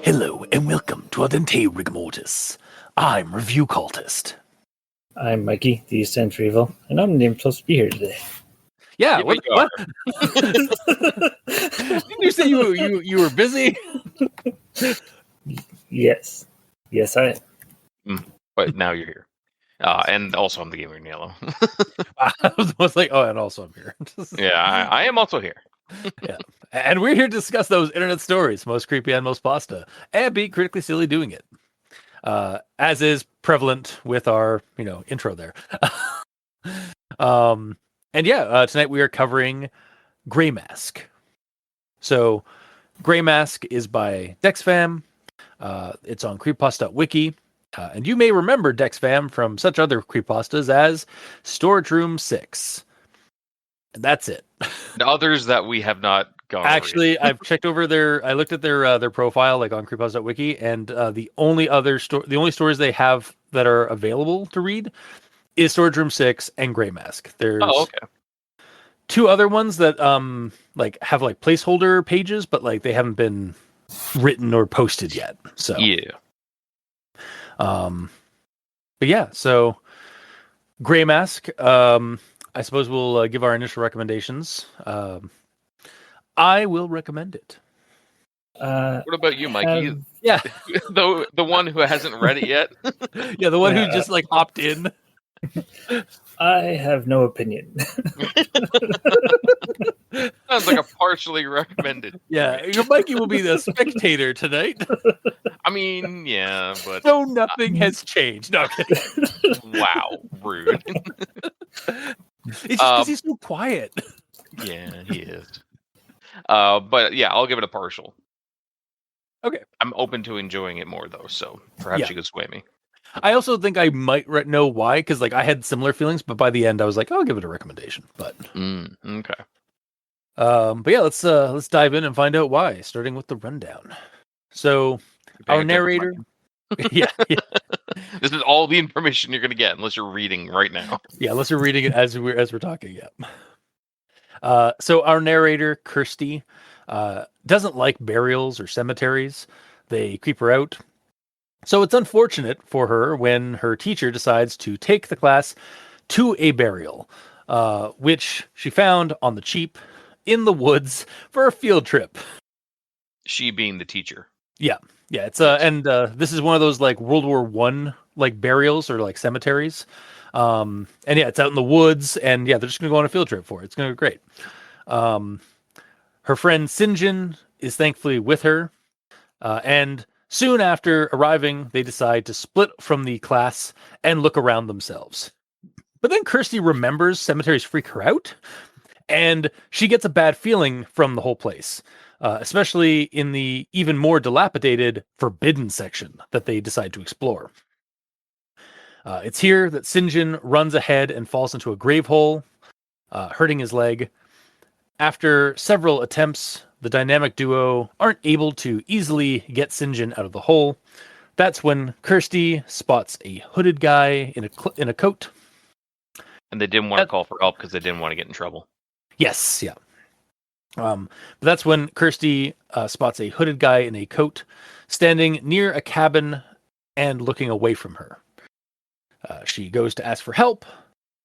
Hello and welcome to Ardente Rigmortis. I'm Review Cultist. I'm Mikey, the Century Evil, and I'm named supposed to be here today. Yeah, what? Didn't you say you were busy? Yes, I am. But now you're here. And also I'm the gamer in yellow. I was like, oh, and also I'm here. Yeah, I am also here. Yeah, and we're here to discuss those internet stories, most creepy and most pasta, and be critically silly doing it. As is prevalent with our, intro there. Tonight we are covering Grey Mask. So, Grey Mask is by Dexvam. It's on Creepypasta.wiki. And you may remember Dexvam from such other creepypastas as Storage Room 6. And that's it. The others that we have not gone Actually, I've checked over I looked at their profile, like on Creepypasta.wiki, and the only stories they have that are available to read is Storage Room 6 and Grey Mask. There's two other ones that have placeholder pages, but they haven't been written or posted yet. So yeah. So Grey Mask, I suppose we'll give our initial recommendations. I will recommend it. What about you, Mikey? Yeah. the one who hasn't read it yet? Yeah, the one who just hopped in. I have no opinion. Sounds like a partially recommended. Yeah, Mikey will be the spectator tonight. I mean, yeah, but... So nothing has changed. No, kidding. Wow, rude. It's just because he's so quiet. Yeah, he is. But yeah, I'll give it a partial. Okay. I'm open to enjoying it more, though, so perhaps you could sway me. I also think I might know why, because I had similar feelings, but by the end I was like, I'll give it a recommendation. But okay. But yeah, let's dive in and find out why. Starting with the rundown. So our narrator, yeah. This is all the information you're going to get, unless you're reading right now. Yeah, unless you're reading it as we're talking. Yeah. So our narrator, Kirsty, doesn't like burials or cemeteries. They creep her out. So it's unfortunate for her when her teacher decides to take the class to a burial, which she found on the cheap in the woods for a field trip. She being the teacher. Yeah. Yeah. It's this is one of those World War I burials or cemeteries. And yeah, it's out in the woods, and yeah, they're just gonna go on a field trip for it. It's gonna be great. Her friend Sinjin is thankfully with her, and soon after arriving, they decide to split from the class and look around themselves. But then Kirsty remembers cemeteries freak her out, and she gets a bad feeling from the whole place, especially in the even more dilapidated forbidden section that they decide to explore. It's here that Sinjin runs ahead and falls into a grave hole, hurting his leg. After several attempts, the dynamic duo aren't able to easily get Sinjin out of the hole. That's when Kirsty spots a hooded guy in a coat. And they didn't want to call for help because they didn't want to get in trouble. Yes, yeah. But that's when Kirsty spots a hooded guy in a coat standing near a cabin and looking away from her. She goes to ask for help.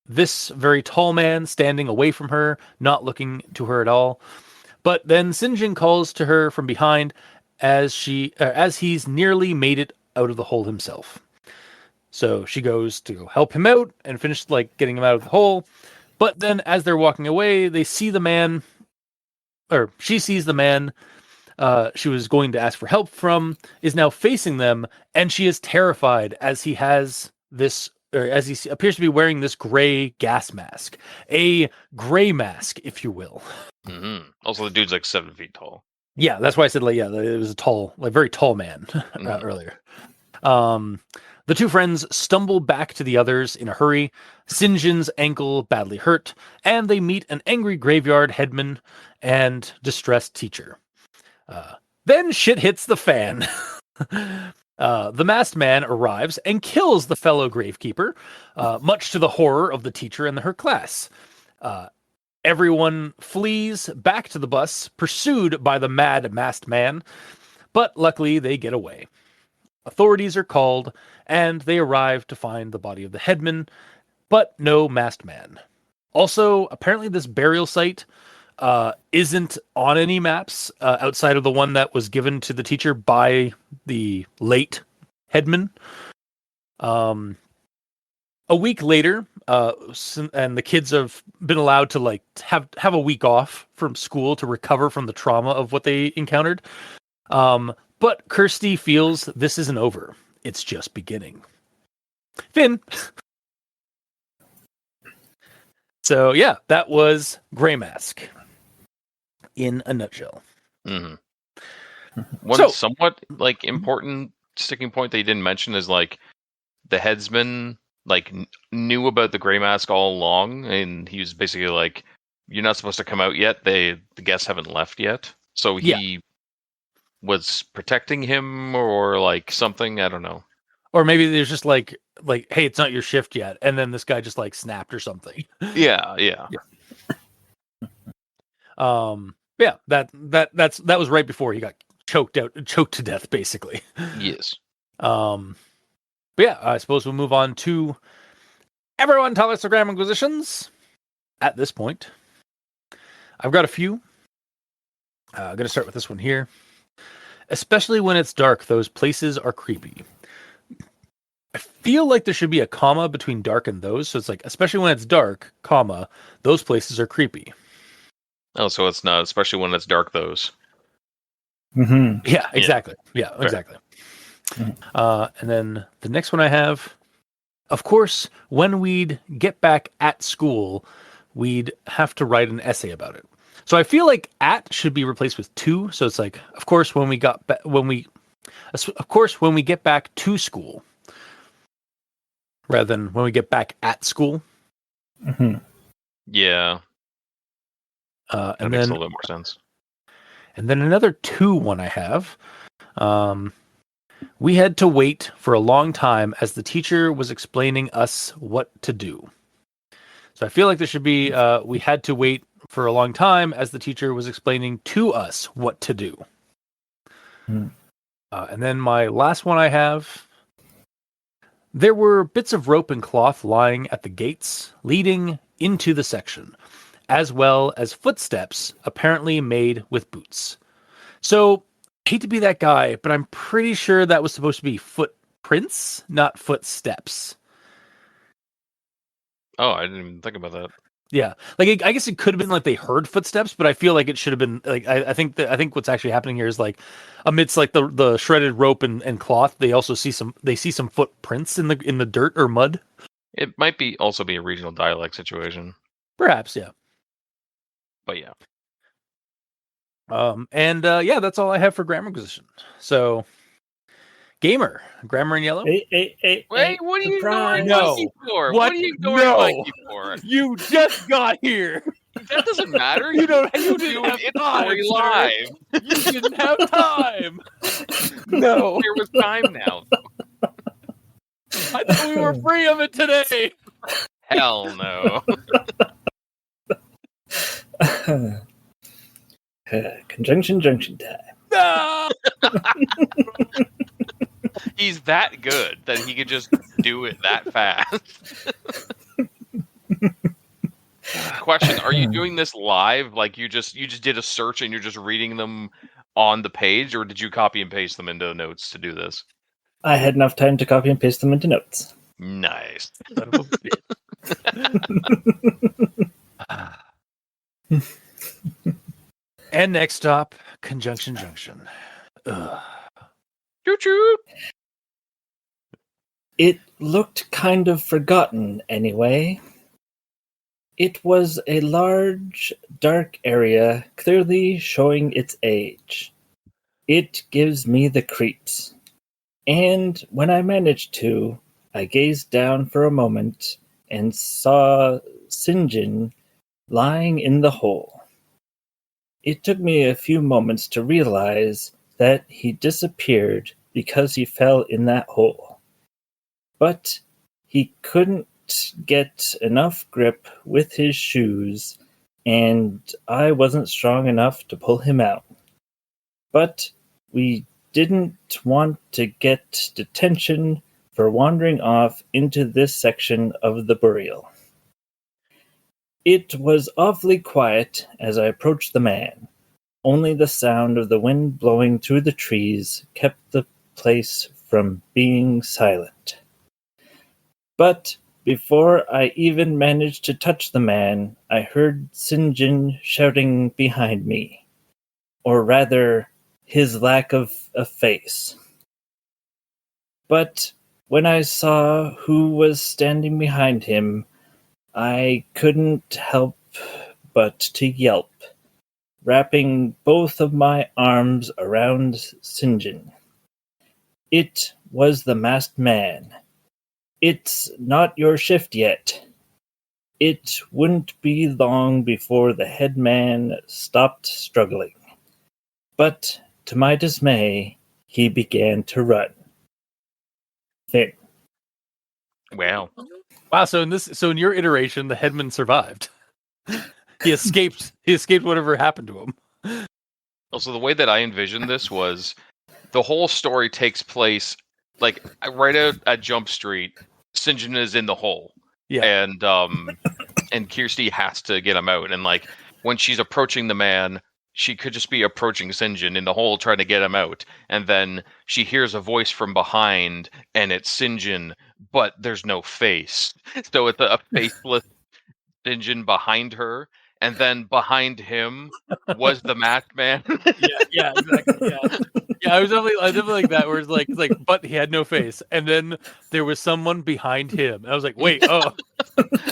This very tall man standing away from her, not looking to her at all. But then Sinjin calls to her from behind as he's nearly made it out of the hole himself. So she goes to help him out and finish getting him out of the hole. But then as they're walking away, she sees the man she was going to ask for help from is now facing them, and she is terrified as he appears to be wearing this gray gas mask, a gray mask, if you will. Mm-hmm. Also, the dude's 7 feet tall. Yeah, that's why I said it was a tall, very tall man earlier. The two friends stumble back to the others in a hurry, Sinjin's ankle badly hurt, and they meet an angry graveyard headman and distressed teacher. Then shit hits the fan. The masked man arrives and kills the fellow gravekeeper, much to the horror of the teacher and her class. Everyone flees back to the bus, pursued by the mad masked man, but luckily they get away. Authorities are called, and they arrive to find the body of the headman, but no masked man. Also, apparently this burial site isn't on any maps outside of the one that was given to the teacher by the late headman. A week later, and the kids have been allowed to like have a week off from school to recover from the trauma of what they encountered. But Kirsty feels this isn't over. It's just beginning. Finn. So yeah, that was Grey Mask in a nutshell. Mm-hmm. One somewhat like important sticking point that you didn't mention is like the headsman like knew about the Grey Mask all along, and he was basically like, "You're not supposed to come out yet. The guests haven't left yet." So he was protecting him or like something. I don't know. Or maybe there's just like, hey, it's not your shift yet, and then this guy just like snapped or something. Yeah. Yeah, that was right before he got choked to death, basically. Yes. But yeah, I suppose we'll move on to everyone tell us their Graham Inquisitions at this point. I've got a few. I'm going to start with this one here. Especially when it's dark, those places are creepy. I feel like there should be a comma between dark and those. So it's like, especially when it's dark, comma, those places are creepy. Oh, so it's not, especially when it's dark, those. Mm-hmm. Yeah, exactly. Yeah, Fair. exactly. And then the next one I have, of course, when we'd get back at school, we'd have to write an essay about it. So I feel like at should be replaced with to. So it's like, of course, when we get back to school, rather than when we get back at school. Mm-hmm. Yeah. That makes a little bit more sense. And then another to one I have. We had to wait for a long time as the teacher was explaining us what to do. So I feel like there should be, we had to wait for a long time as the teacher was explaining to us what to do. Mm. And then my last one I have, there were bits of rope and cloth lying at the gates leading into the section, as well as footsteps apparently made with boots. So, I hate to be that guy, but I'm pretty sure that was supposed to be footprints, not footsteps. Oh, I didn't even think about that. Yeah, like I guess it could have been like they heard footsteps, but I feel like it should have been like I think what's actually happening here is like amidst like the shredded rope and cloth, they also see some footprints in the dirt or mud. It might be also be a regional dialect situation. Perhaps, yeah. But yeah. Yeah, that's all I have for Grammar Inquisition. So, Gamer, Grammar in Yellow. Wait, what are you ignoring no. Mikey for? What are you ignoring Mikey for? You just got here. That doesn't matter. You didn't have time, live. You didn't have time. No, there was time now. I thought we were free of it today. Hell no. Conjunction junction time. No! He's that good that he could just do it that fast. Question, are you doing this live? Like you just did a search and you're just reading them on the page, or did you copy and paste them into notes to do this? I had enough time to copy and paste them into notes. Nice. And next stop, Conjunction Junction. Choo-choo! It looked kind of forgotten anyway. It was a large, dark area, clearly showing its age. It gives me the creeps. And when I managed to, I gazed down for a moment and saw Sinjin lying in the hole. It took me a few moments to realize that he disappeared because he fell in that hole. But he couldn't get enough grip with his shoes, and I wasn't strong enough to pull him out. But we didn't want to get detention for wandering off into this section of the burial. It was awfully quiet as I approached the man. Only the sound of the wind blowing through the trees kept the place from being silent. But before I even managed to touch the man, I heard Sinjin shouting behind me. Or rather, his lack of a face. But when I saw who was standing behind him, I couldn't help but to yelp, wrapping both of my arms around Sinjin. It was the masked man. It's not your shift yet. It wouldn't be long before the headman stopped struggling. But to my dismay, he began to run. There. Wow. Wow. So in your iteration, the headman survived. He escaped. He escaped whatever happened to him. Also, the way that I envisioned this was the whole story takes place like right out at Jump Street. Sinjin is in the hole, Yeah. And Kirsty has to get him out. And like when she's approaching the man, she could just be approaching Sinjin in the hole trying to get him out. And then she hears a voice from behind, and it's Sinjin, but there's no face. So it's a faceless Sinjin behind her. And then behind him was the masked man. Yeah, exactly. Yeah, I was definitely like that, where it's like, but he had no face, and then there was someone behind him. And I was like, wait, oh.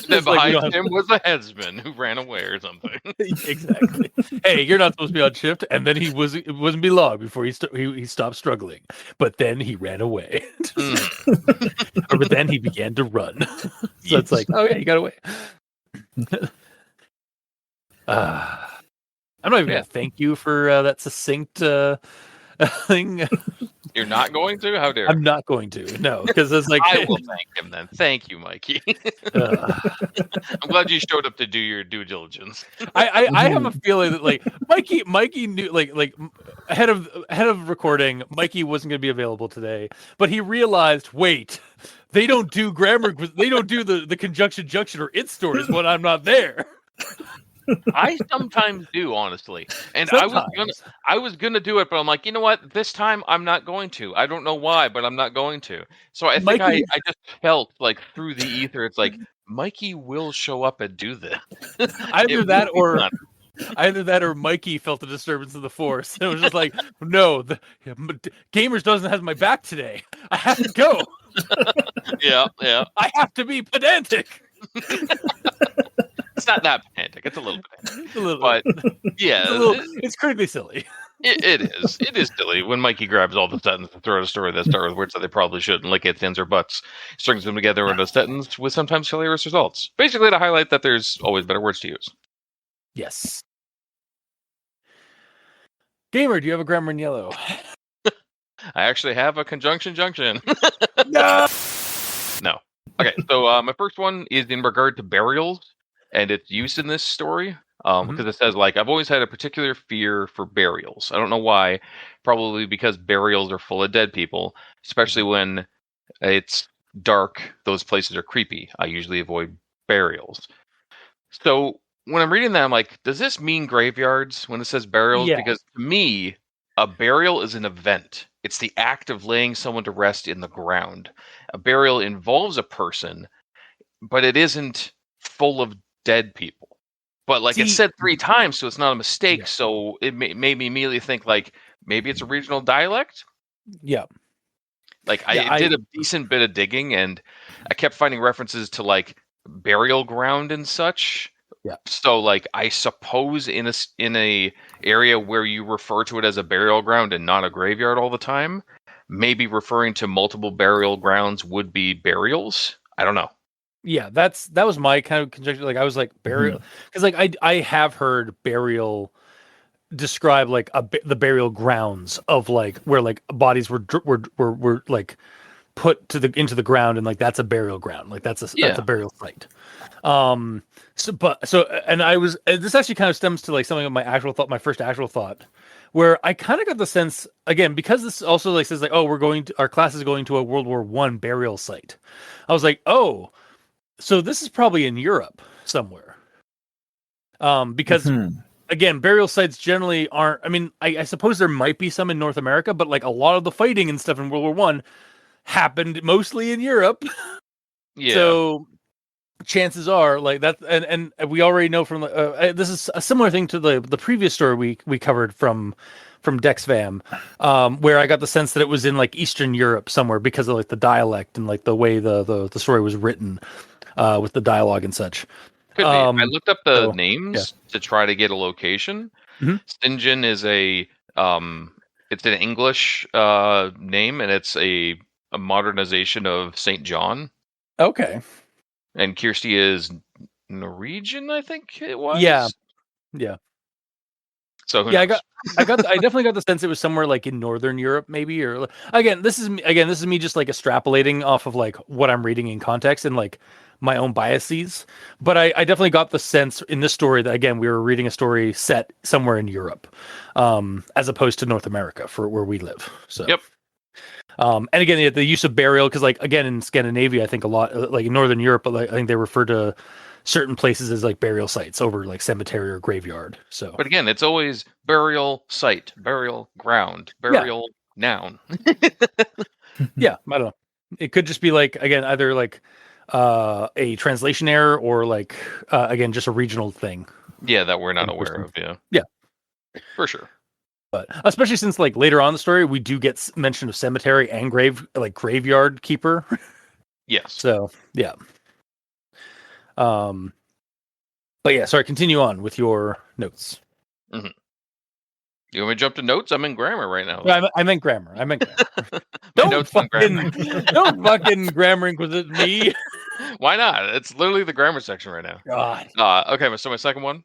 Then behind him was a headsman who ran away or something. Exactly. Hey, you're not supposed to be on shift, and then it wasn't be long before he stopped struggling, but then he ran away. But then he began to run. So it's like, oh yeah, he got away. I'm not even gonna thank you for that succinct thing. You're not going to? How dare? I'm not going to. No, because it's like I will thank him then. Thank you, Mikey. I'm glad you showed up to do your due diligence. I have a feeling that like Mikey knew like ahead of recording, Mikey wasn't going to be available today, but he realized, wait, they don't do grammar, they don't do the conjunction junction or it stores when I'm not there. I sometimes do, honestly, and I was gonna do it, but I'm like, you know what? This time I'm not going to. I don't know why, but I'm not going to. So I think I just felt like through the ether, it's like Mikey will show up and do this. Either that or Mikey felt the disturbance of the force. It was just like, no, the Gamers doesn't have my back today. I have to go. Yeah. I have to be pedantic. It's not that pedantic. It's a little pedantic. But yeah, it's critically silly. It is. It is silly when Mikey grabs all the sentence and throws a story that start with words that they probably shouldn't, like its, ends, or buts, strings them together into a sentence with sometimes hilarious results. Basically, to highlight that there's always better words to use. Yes. Gamer, do you have a grammar in yellow? I actually have a conjunction junction. No. No. Okay, so my first one is in regard to burials and its use in this story. Because it says, like, I've always had a particular fear for burials. I don't know why. Probably because burials are full of dead people, especially when it's dark. Those places are creepy. I usually avoid burials. So when I'm reading that, I'm like, does this mean graveyards when it says burials? Yeah. Because to me, a burial is an event. It's the act of laying someone to rest in the ground. A burial involves a person, but it isn't full of dead people. But like it's said 3 times, so it's not a mistake. Yeah. So it made me immediately think like maybe it's a regional dialect. Yeah. Like I did a decent bit of digging, and I kept finding references to like burial ground and such. Yeah. So like I suppose in a area where you refer to it as a burial ground and not a graveyard all the time, maybe referring to multiple burial grounds would be burials. I don't know. Yeah, that was my kind of conjecture. Like I was like burial, because like I have heard burial describe like the burial grounds of like where like bodies were like put into the ground, and like that's a burial ground, like that's a burial site. And I was this actually kind of stems to like something of my first actual thought, where I kind of got the sense, again, because this also like says like, oh, our class is going to a World War I burial site. I was like, oh, so this is probably in Europe somewhere. Because again, burial sites generally aren't. I mean, I suppose there might be some in North America, but like a lot of the fighting and stuff in World War I happened mostly in Europe. Yeah. So chances are like that, and we already know from this is a similar thing to the previous story we covered from Dexvam, where I got the sense that it was in like Eastern Europe somewhere because of like the dialect and like the way the story was written, with the dialogue and such. Could be. I looked up the names to try to get a location. St. John is it's an English name, and it's a modernization of St. John. Okay. And Kirsty is Norwegian, I think it was. Yeah. So who knows? I definitely got the sense it was somewhere like in Northern Europe, maybe. Or again, this is me just like extrapolating off of like what I'm reading in context and like my own biases. But I definitely got the sense in this story that, again, we were reading a story set somewhere in Europe, as opposed to North America for where we live. So, yep. And again, the use of burial, because like again in Scandinavia, I think a lot like in Northern Europe, I think they refer to certain places as like burial sites over like cemetery or graveyard. So, but again, it's always burial site, burial ground, burial noun. Yeah, I don't know. It could just be like, again, either like a translation error or like again just a regional thing. Yeah, that we're not aware of. Yeah, for sure. But especially since like later on in the story, we do get mention of cemetery and graveyard keeper. Yes. So yeah. But yeah, sorry. Continue on with your notes. Mm-hmm. You want me to jump to notes? I'm in grammar right now. No, I meant grammar. Don't fucking grammar inquisite me. Why not? It's literally the grammar section right now. God. Okay, so my second one.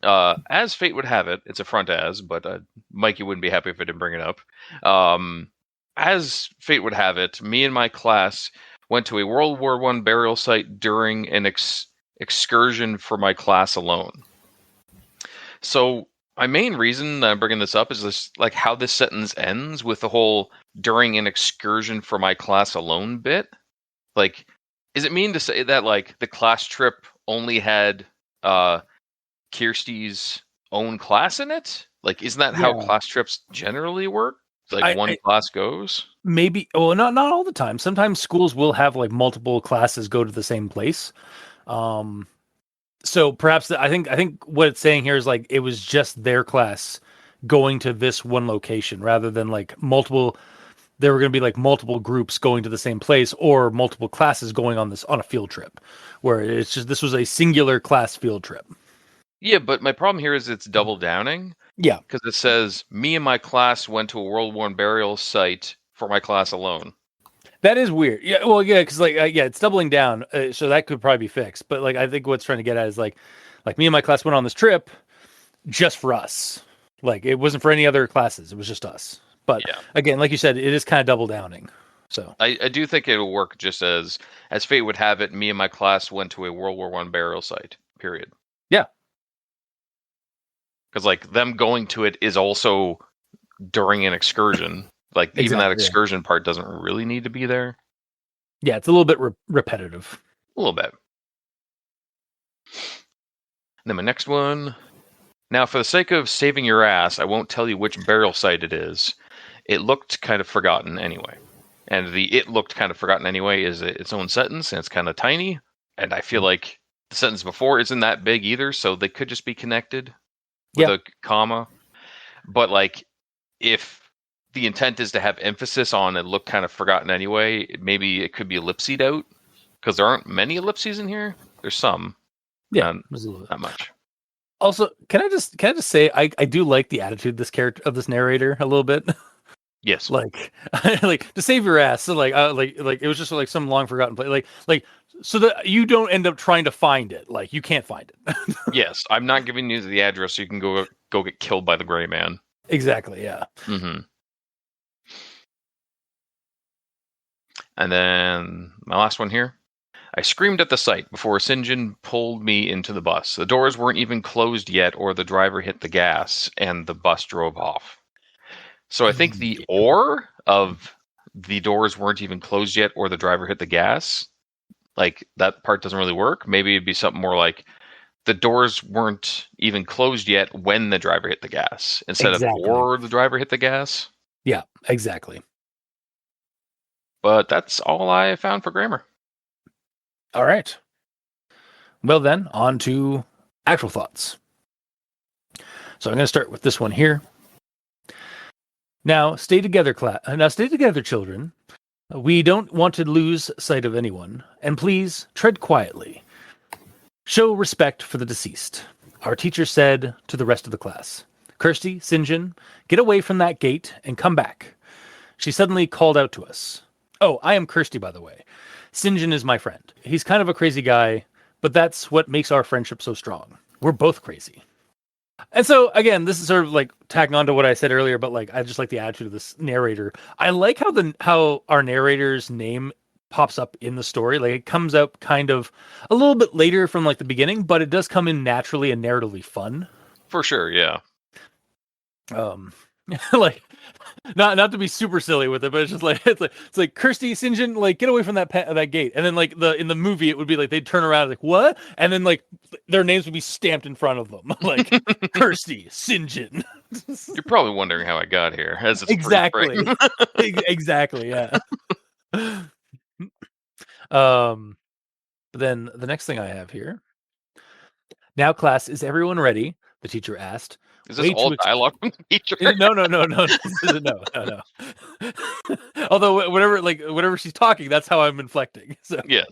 As fate would have it, it's a front as, but Mikey wouldn't be happy if I didn't bring it up. As fate would have it, me and my class went to a World War I burial site during an excursion for my class alone. So my main reason that I'm bringing this up is this, like, how this sentence ends with the whole during an excursion for my class alone bit. Like, is it mean to say that like the class trip only had Kirsty's own class in it? Like, isn't that how class trips generally work? Like one class goes? Maybe. Well, not all the time. Sometimes schools will have like multiple classes go to the same place. So perhaps I think what it's saying here is like it was just their class going to this one location rather than like multiple. There were going to be like multiple groups going to the same place or multiple classes going on a field trip, where it's just this was a singular class field trip. Yeah, but my problem here is it's double downing. Yeah, because it says me and my class went to a World War burial site for my class alone. That is weird. Yeah, well, yeah, because like it's doubling down, so that could probably be fixed. But like I think what's trying to get at is like me and my class went on this trip just for us. Like it wasn't for any other classes; it was just us. But again, like you said, it is kind of double downing. So I do think it'll work just as fate would have it. Me and my class went to a World War I burial site. Period. Yeah, because like them going to it is also during an excursion. Like exactly, even that excursion part doesn't really need to be there. Yeah, it's a little bit repetitive. A little bit. And then my next one. Now, for the sake of saving your ass, I won't tell you which burial site it is. It looked kind of forgotten anyway. And the "it looked kind of forgotten anyway" is its own sentence, and it's kind of tiny. And I feel like the sentence before isn't that big either, so they could just be connected with a comma. But like, if the intent is to have emphasis on "it looked kind of forgotten anyway," maybe it could be ellipsed out, because there aren't many ellipses in here. There's some. Yeah, not much. Also, can I just say I do like the attitude of this narrator a little bit. Yes. Like, like to save your ass. So like it was just like some long forgotten place. Like so that you don't end up trying to find it. Like you can't find it. Yes, I'm not giving you the address so you can go get killed by the gray man. Exactly. Yeah. Mm-hmm. And then my last one here. I screamed at the sight before Sinjin pulled me into the bus. The doors weren't even closed yet, or the driver hit the gas, and the bus drove off. So I think the or of the doors weren't even closed yet, or the driver hit the gas, like that part doesn't really work. Maybe it'd be something more like the doors weren't even closed yet when the driver hit the gas, instead of or the driver hit the gas. Yeah, exactly. But that's all I found for grammar. All right. Well, then, on to actual thoughts. So I'm going to start with this one here. Now, stay together, children. We don't want to lose sight of anyone, and please tread quietly. Show respect for the deceased. Our teacher said to the rest of the class. Kirsty, Sinjin, get away from that gate and come back. She suddenly called out to us. Oh, I am Kirsty, by the way. Sinjin is my friend. He's kind of a crazy guy, but that's what makes our friendship so strong. We're both crazy. And so, again, this is sort of like tacking on to what I said earlier, but like I just like the attitude of this narrator. I like how our narrator's name pops up in the story. Like it comes out kind of a little bit later from like the beginning, but it does come in naturally and narratively fun. For sure, yeah. Like not to be super silly with it, but it's like Kirsty, Sinjin, like get away from that gate, and then like in the movie it would be like they'd turn around like what, and then like their names would be stamped in front of them like Kirsty, Sinjin. You're probably wondering how I got here. As it's Exactly, exactly, yeah. But then the next thing I have here. Now, class, is everyone ready? The teacher asked. Is this all dialogue from the teacher? No. No. Although whenever she's talking, that's how I'm inflecting. So yes.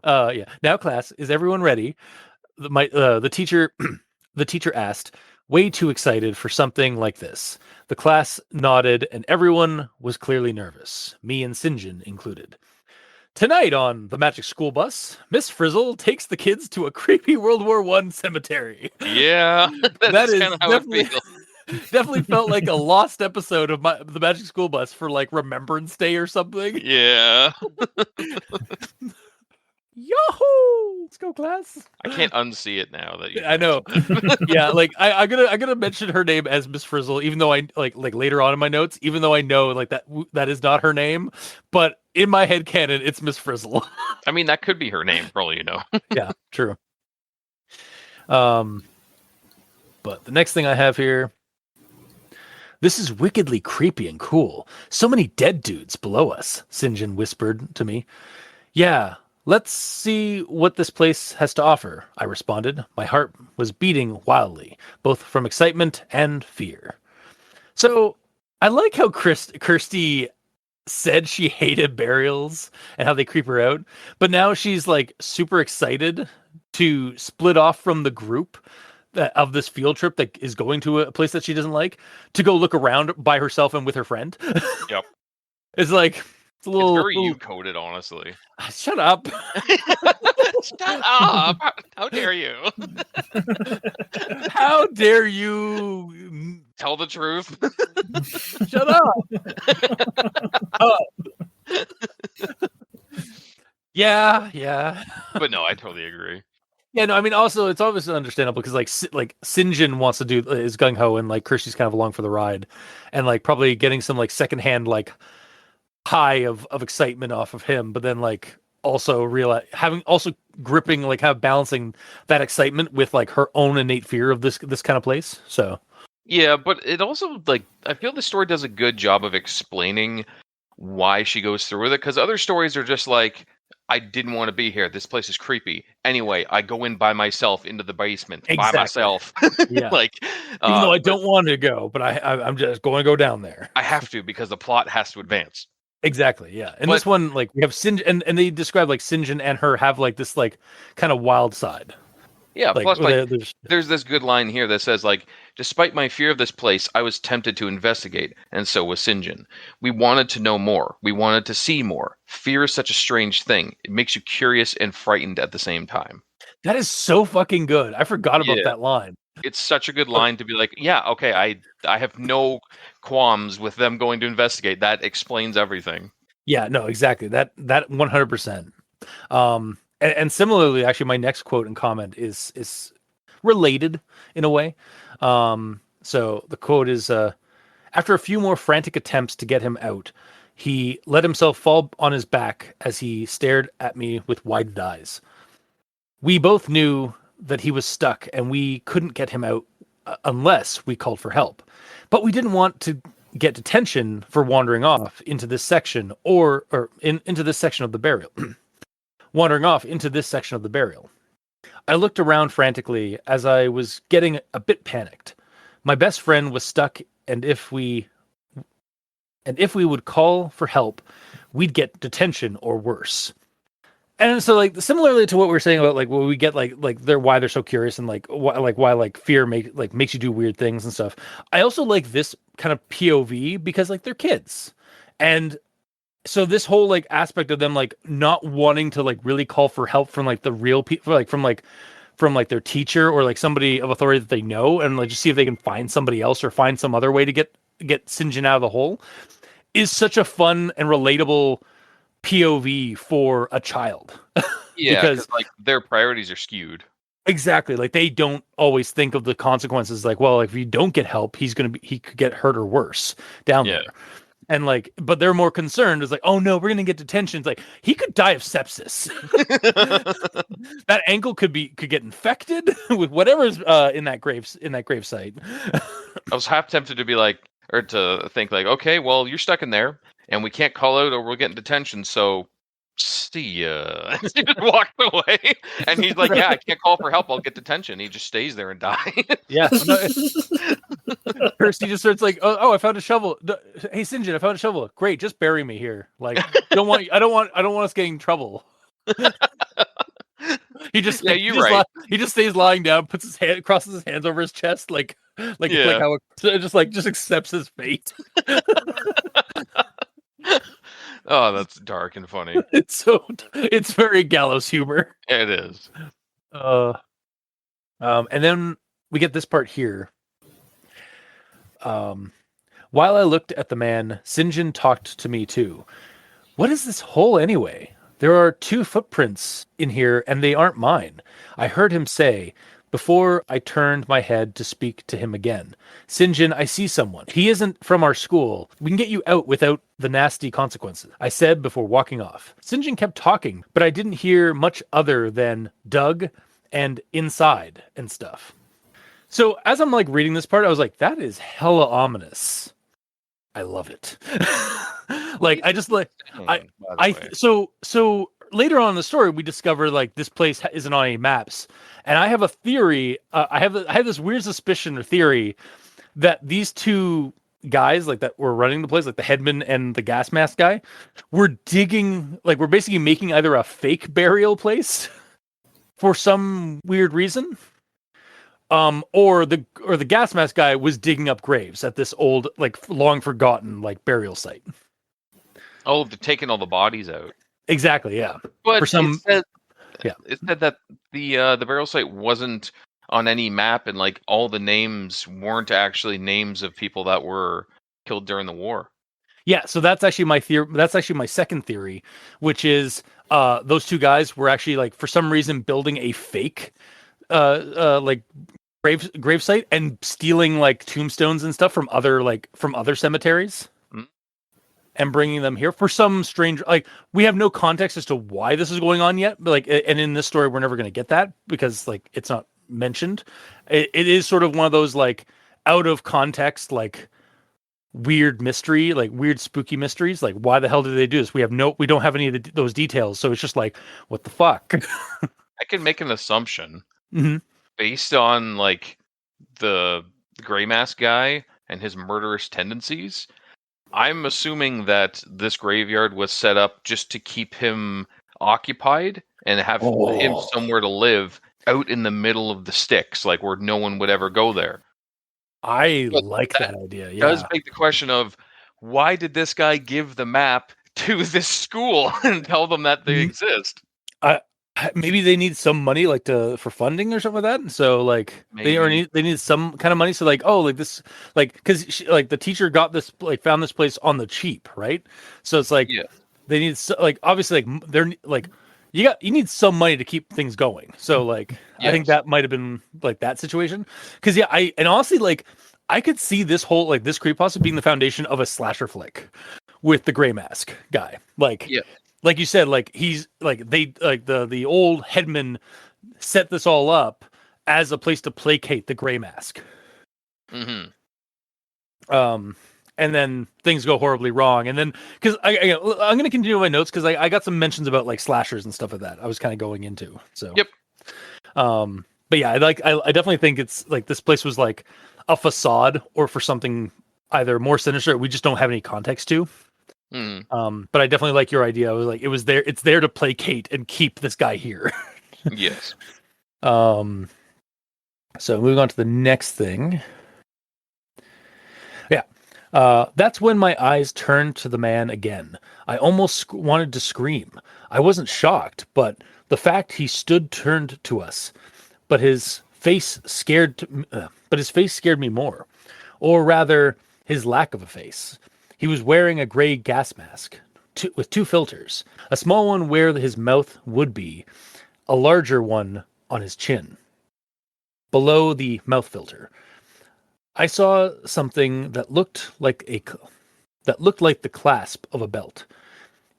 Yeah. Now, class, is everyone ready? The teacher asked, way too excited for something like this. The class nodded, and everyone was clearly nervous, me and Sinjin included. Tonight on the Magic School Bus, Miss Frizzle takes the kids to a creepy World War I cemetery. Yeah, that is kind of how definitely, it feels. Definitely felt like a lost episode of the Magic School Bus for like Remembrance Day or something. Yeah. Yahoo! Let's go, class. I can't unsee it now that you. I know. Yeah, like I'm gonna mention her name as Miss Frizzle, even though I like later on in my notes, even though I know like that is not her name, but in my head canon, it's Miss Frizzle. I mean, that could be her name, for all you know. Yeah, true. But the next thing I have here. This is wickedly creepy and cool. So many dead dudes below us, Sinjin whispered to me. Yeah, let's see what this place has to offer, I responded. My heart was beating wildly, both from excitement and fear. So, I like how Kirsty said she hated burials and how they creep her out, but now she's like super excited to split off from the group of this field trip that is going to a place that she doesn't like to go look around by herself and with her friend. Yep. It's like it's a little very you coded, honestly. Shut up. Shut up. How dare you? How dare you tell the truth? Shut up. Yeah. But no, I totally agree. Yeah, no, I mean, also it's obviously understandable because like Sinjin wants to do is gung ho and like Kirsty's kind of along for the ride, and like probably getting some like secondhand like high of excitement off of him, but then like also gripping like how balancing that excitement with like her own innate fear of this kind of place. So yeah, but it also like I feel the story does a good job of explaining why she goes through with it, because other stories are just like, I didn't want to be here. This place is creepy. Anyway, I go in by myself into the basement by myself. Yeah. Like, even though I don't want to go, but I'm just going to go down there. I have to because the plot has to advance. Exactly. Yeah. And this one, like we have Sinjin, and they describe like Sinjin and her have like this like kind of wild side. Yeah, Like, plus, like, there's there's this good line here that says, like, despite my fear of this place, I was tempted to investigate, and so was Sinjin. We wanted to know more. We wanted to see more. Fear is such a strange thing. It makes you curious and frightened at the same time. that is so fucking good. I forgot about Yeah. that line. It's such a good line to be like, yeah, okay, I have no qualms with them going to investigate. That explains everything. Yeah, no, exactly. That 100%. And similarly, actually, my next quote and comment is related in a way. So the quote is, after a few more frantic attempts to get him out, he let himself fall on his back as he stared at me with widened eyes. We both knew that he was stuck and we couldn't get him out unless we called for help. But we didn't want to get detention for wandering off into this section into this section of the burial. Wandering off into this section of the burial. I looked around frantically as I was getting a bit panicked. My best friend was stuck, and if we would call for help, we'd get detention or worse. And so, like, similarly to what we were saying about, like, what we get, like they're why they're so curious and why fear makes you do weird things and stuff. I also like this kind of POV because, like, they're kids, and so this whole, like, aspect of them, like, not wanting to, like, really call for help from, like, the real people, like, from their teacher or, like, somebody of authority that they know, and, like, just see if they can find somebody else or find some other way to get Sinjin out of the hole, is such a fun and relatable POV for a child. Yeah, because, like, their priorities are skewed. Exactly. Like, they don't always think of the consequences. Like, well, if you don't get help, he could get hurt or worse down there. And, like, but they're more concerned. It's like, oh no, we're gonna get detention. It's like, he could die of sepsis. That ankle could get infected with whatever's in that gravesite. I was half tempted to be like, or to think like, okay, well, you're stuck in there, and we can't call out, or we'll get in detention. So, see ya. He just walked away, and he's like, yeah, I can't call for help. I'll get detention. He just stays there and dies. Yeah. No, first, he just starts like, oh, I found a shovel. Hey, Sinjin, I found a shovel. Great, just bury me here. Like, I don't want us getting in trouble. He just, yeah, you're right. He just stays lying down, crosses his hands over his chest, like how just accepts his fate. Oh, that's dark and funny. It's very gallows humor. It is. And then we get this part here. While I looked at the man, Sinjin talked to me too. What is this hole anyway? There are 2 footprints in here and they aren't mine. I heard him say before I turned my head to speak to him again. Sinjin, I see someone. He isn't from our school. We can get you out without the nasty consequences, I said before walking off. Sinjin kept talking, but I didn't hear much other than Doug and inside and stuff. So as I'm, like, reading this part, I was like, that is hella ominous. I love it. Like, I just like, so later on in the story, we discover, like, this place isn't on any maps. And I have a theory. I have this weird suspicion or theory that these 2 guys, like, that were running the place, like the headman and the gas mask guy, were digging, like, we're basically making either a fake burial place for some weird reason. Or the gas mask guy was digging up graves at this old, like, long forgotten, like, burial site. Oh, they're taking all the bodies out. Exactly, yeah. But it said that the burial site wasn't on any map, and, like, all the names weren't actually names of people that were killed during the war. Yeah, so that's actually my theory. That's actually my second theory, which is those 2 guys were actually, like, for some reason building a fake like grave site and stealing, like, tombstones and stuff from other cemeteries. And bringing them here for some strange, like, we have no context as to why this is going on yet, but, like, and in this story we're never going to get that because, like, it's not mentioned. It is sort of one of those, like, out of context, like, weird mystery, like, weird spooky mysteries. Like, why the hell did they do this? We don't have any of those details, so it's just like, what the fuck. I can make an assumption based on, like, the gray mask guy and his murderous tendencies. I'm assuming that this graveyard was set up just to keep him occupied and have him somewhere to live out in the middle of the sticks, like where no one would ever go there. I But like that idea. Does Yeah. beg the question of why did this guy give the map to this school and tell them that they Mm. exist? Maybe they need some money like for funding or something like that. And so like Maybe. they need some kind of money. So like, oh, like this, like, because like the teacher got this, like, found this place on the cheap, right? So it's like Yeah. they need like, obviously, like they're like, you need some money to keep things going. So like I think Yes. that might have been like that situation. Because yeah, and honestly, like I could see this whole, like, this creepypasta being the foundation of a slasher flick with the gray mask guy. Like, Yeah. like you said, like he's like, they like the old headman set this all up as a place to placate the gray mask. Mm-hmm. And then things go horribly wrong. And then, because I'm going to continue my notes because I got some mentions about like slashers and stuff like that. I was kind of going into. So Yep. But yeah, I definitely think it's like this place was like a facade or for something either more sinister we just don't have any context to. But I definitely like your idea. I was like, it's there to placate and keep this guy here. Yes. So moving on to the next thing. Yeah. That's when my eyes turned to the man again. I almost wanted to scream. I wasn't shocked, but the fact he stood turned to us. But his face scared me more, or rather, his lack of a face. He was wearing a gray gas mask with two filters, a small one where his mouth would be, a larger one on his chin. Below the mouth filter, I saw something that looked like the clasp of a belt.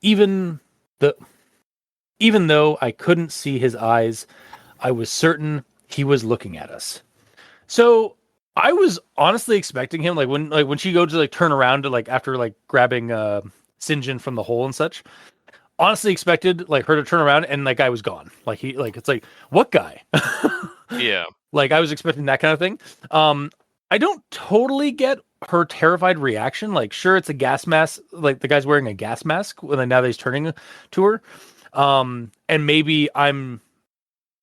Even though I couldn't see his eyes, I was certain he was looking at us. So I was honestly expecting him, like when she goes to like turn around to like after like grabbing Sinjin from the hole and such. Honestly expected like her to turn around and like guy was gone. Like it's like, what guy? Yeah. Like I was expecting that kind of thing. I don't totally get her terrified reaction. Like, sure, it's a gas mask. Like the guy's wearing a gas mask when now that he's turning to her. And maybe I'm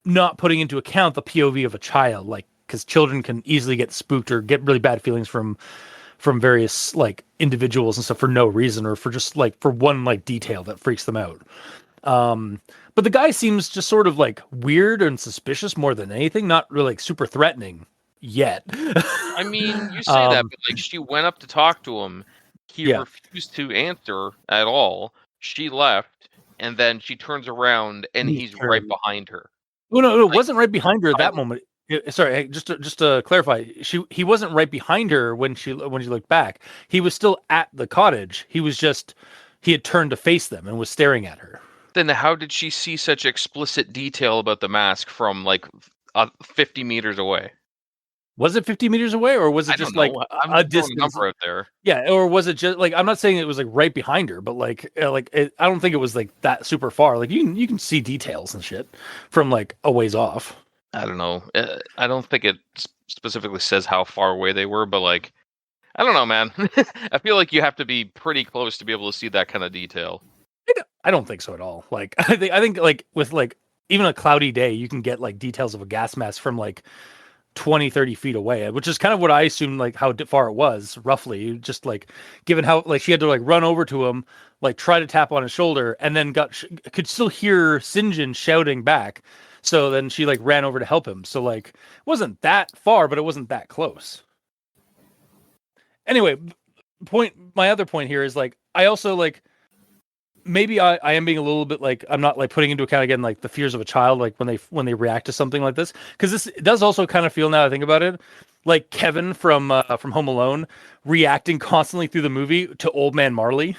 not putting into account the POV of a child, like, because children can easily get spooked or get really bad feelings from various like individuals and stuff for no reason or for just like for one like detail that freaks them out. But the guy seems just sort of like weird and suspicious more than anything, not really like super threatening yet. I mean, you say that, but like she went up to talk to him. He Yeah. refused to answer at all. She left, and then she turns around and he's right behind her. Oh no, it Like, wasn't right behind her at that moment. Sorry, just to clarify, he wasn't right behind her when she looked back. He was still at the cottage. He had turned to face them and was staring at her. Then how did she see such explicit detail about the mask from like 50 meters away? Was it 50 meters away, or was it just like a distance number out there? Yeah, or was it just like, I'm not saying it was like right behind her, but like I don't think it was like that super far. Like you can see details and shit from like a ways off. I don't know. I don't think it specifically says how far away they were, but like, I don't know, man. I feel like you have to be pretty close to be able to see that kind of detail. I don't think so at all. Like I think like with like even a cloudy day, you can get like details of a gas mask from like 20, 30 feet away, which is kind of what I assumed, like how far it was roughly, just like given how like she had to like run over to him, like try to tap on his shoulder, and then could still hear Sinjin shouting back. So then she like ran over to help him. So like it wasn't that far, but it wasn't that close. Anyway, my other point here is like, I also like, maybe I am being a little bit like, I'm not like putting into account again like the fears of a child, like when they react to something like this, because this does also kind of feel, now I think about it, like Kevin from Home Alone reacting constantly through the movie to Old Man Marley,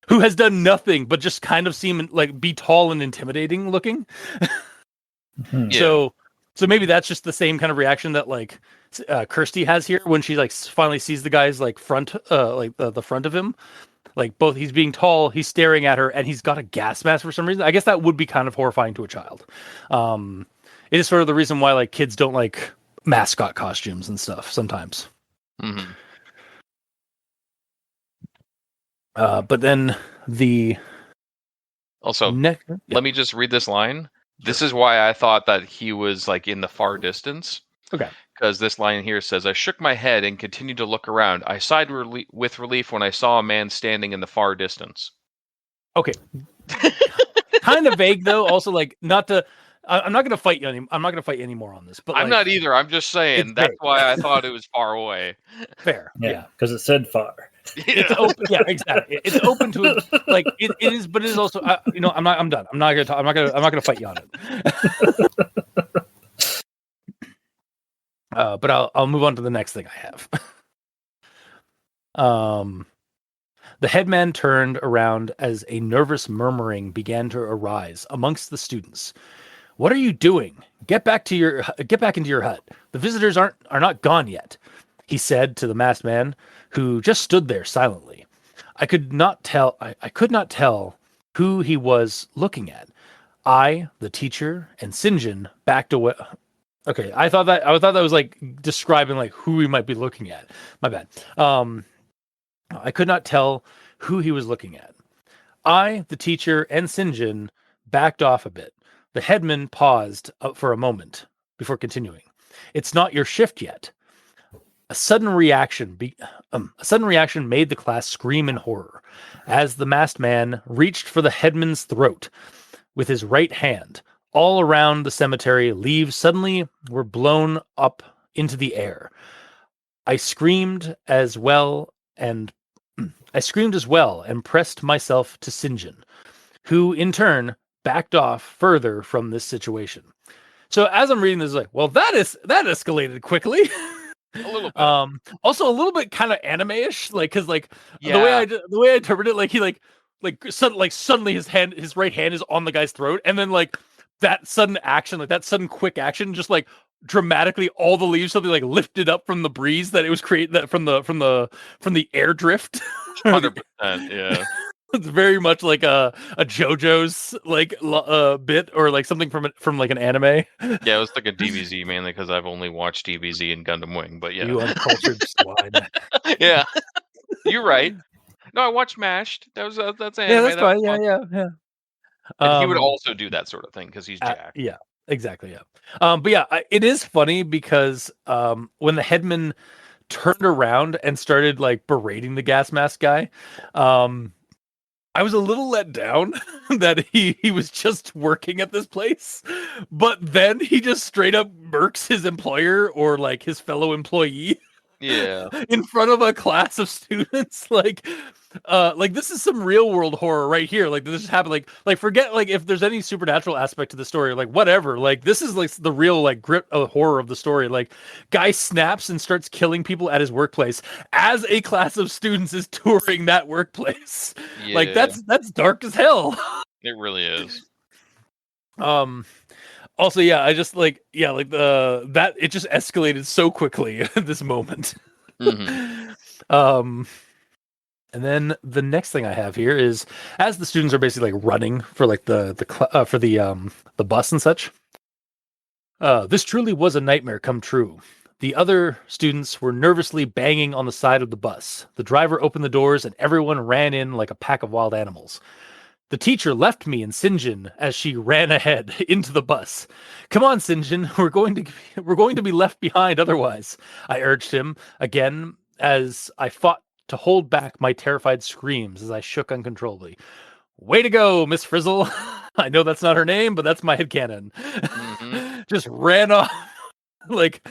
who has done nothing but just kind of seem like be tall and intimidating looking. Yeah. So maybe that's just the same kind of reaction that like Kirsty has here when she like finally sees the guy's like front, like the front of him. Like both, he's being tall, he's staring at her, and he's got a gas mask for some reason. I guess that would be kind of horrifying to a child. It is sort of the reason why like kids don't like mascot costumes and stuff sometimes. Mm-hmm. But then the also, let me just read this line. This is why I thought that he was like in the far distance. Okay. Because this line here says, I shook my head and continued to look around. I sighed with relief when I saw a man standing in the far distance. Okay. Kind of vague though. Also, like, not to. I'm not going to fight you. I'm not going to fight you anymore on this. But I'm like, not either. I'm just saying that's vague. why I thought it was far away. Fair. Yeah. because it said far. It's open. Yeah, exactly. It's open to like it is, but it is also. I'm not. I'm done. I'm not gonna. I'm not gonna fight you on it. But I'll move on to the next thing I have. The headman turned around as a nervous murmuring began to arise amongst the students. What are you doing? Get back into your hut. The visitors are not gone yet, he said to the masked man, who just stood there silently. I could not tell who he was looking at. I, the teacher, and Sinjin backed away. Okay, I thought that was like describing like who we might be looking at. My bad. I could not tell who he was looking at. I, the teacher, and Sinjin backed off a bit. The headman paused for a moment before continuing. It's not your shift yet. A sudden reaction made the class scream in horror as the masked man reached for the headman's throat with his right hand. All around the cemetery, leaves suddenly were blown up into the air. I screamed as well and pressed myself to Sinjin, who in turn backed off further from this situation. So as I'm reading this, like, well, that escalated quickly. A little bit. Also a little bit kind of anime-ish, like, because like the way I interpret it, like he suddenly his right hand is on the guy's throat, and then like that sudden action, like that sudden quick action, just like dramatically all the leaves suddenly like lifted up from the breeze that it was created that from the air drift. 100%, yeah. It's very much like a JoJo's like bit or like something from like an anime. Yeah, it was like a DBZ mainly because I've only watched DBZ and Gundam Wing, but yeah. You uncultured swine. Yeah, you're right. No, I watched Mashed. That's anime. Yeah, that's fine. Yeah. And he would also do that sort of thing because he's Jack. Yeah, exactly. Yeah. But yeah, it is funny because when the headman turned around and started like berating the gas mask guy, I was a little let down that he was just working at this place, but then he just straight up murks his employer or like his fellow employee. Yeah. In front of a class of students. Like this is some real world horror right here. Like this just happened. Like forget like if there's any supernatural aspect to the story, like whatever. Like this is like the real like grip of horror of the story. Like guy snaps and starts killing people at his workplace as a class of students is touring that workplace. Yeah. Like that's dark as hell. It really is. Also, yeah, I just like that it just escalated so quickly at this moment. Mm-hmm. And then the next thing I have here is as the students are basically like running for like the bus and such. This truly was a nightmare come true. The other students were nervously banging on the side of the bus. The driver opened the doors and everyone ran in like a pack of wild animals. The teacher left me and Sinjin as she ran ahead into the bus. Come on, Sinjin, we're going to be left behind otherwise, I urged him again as I fought to hold back my terrified screams as I shook uncontrollably. Way to go, Miss Frizzle. I know that's not her name, but that's my headcanon. Mm-hmm. Just ran off. Like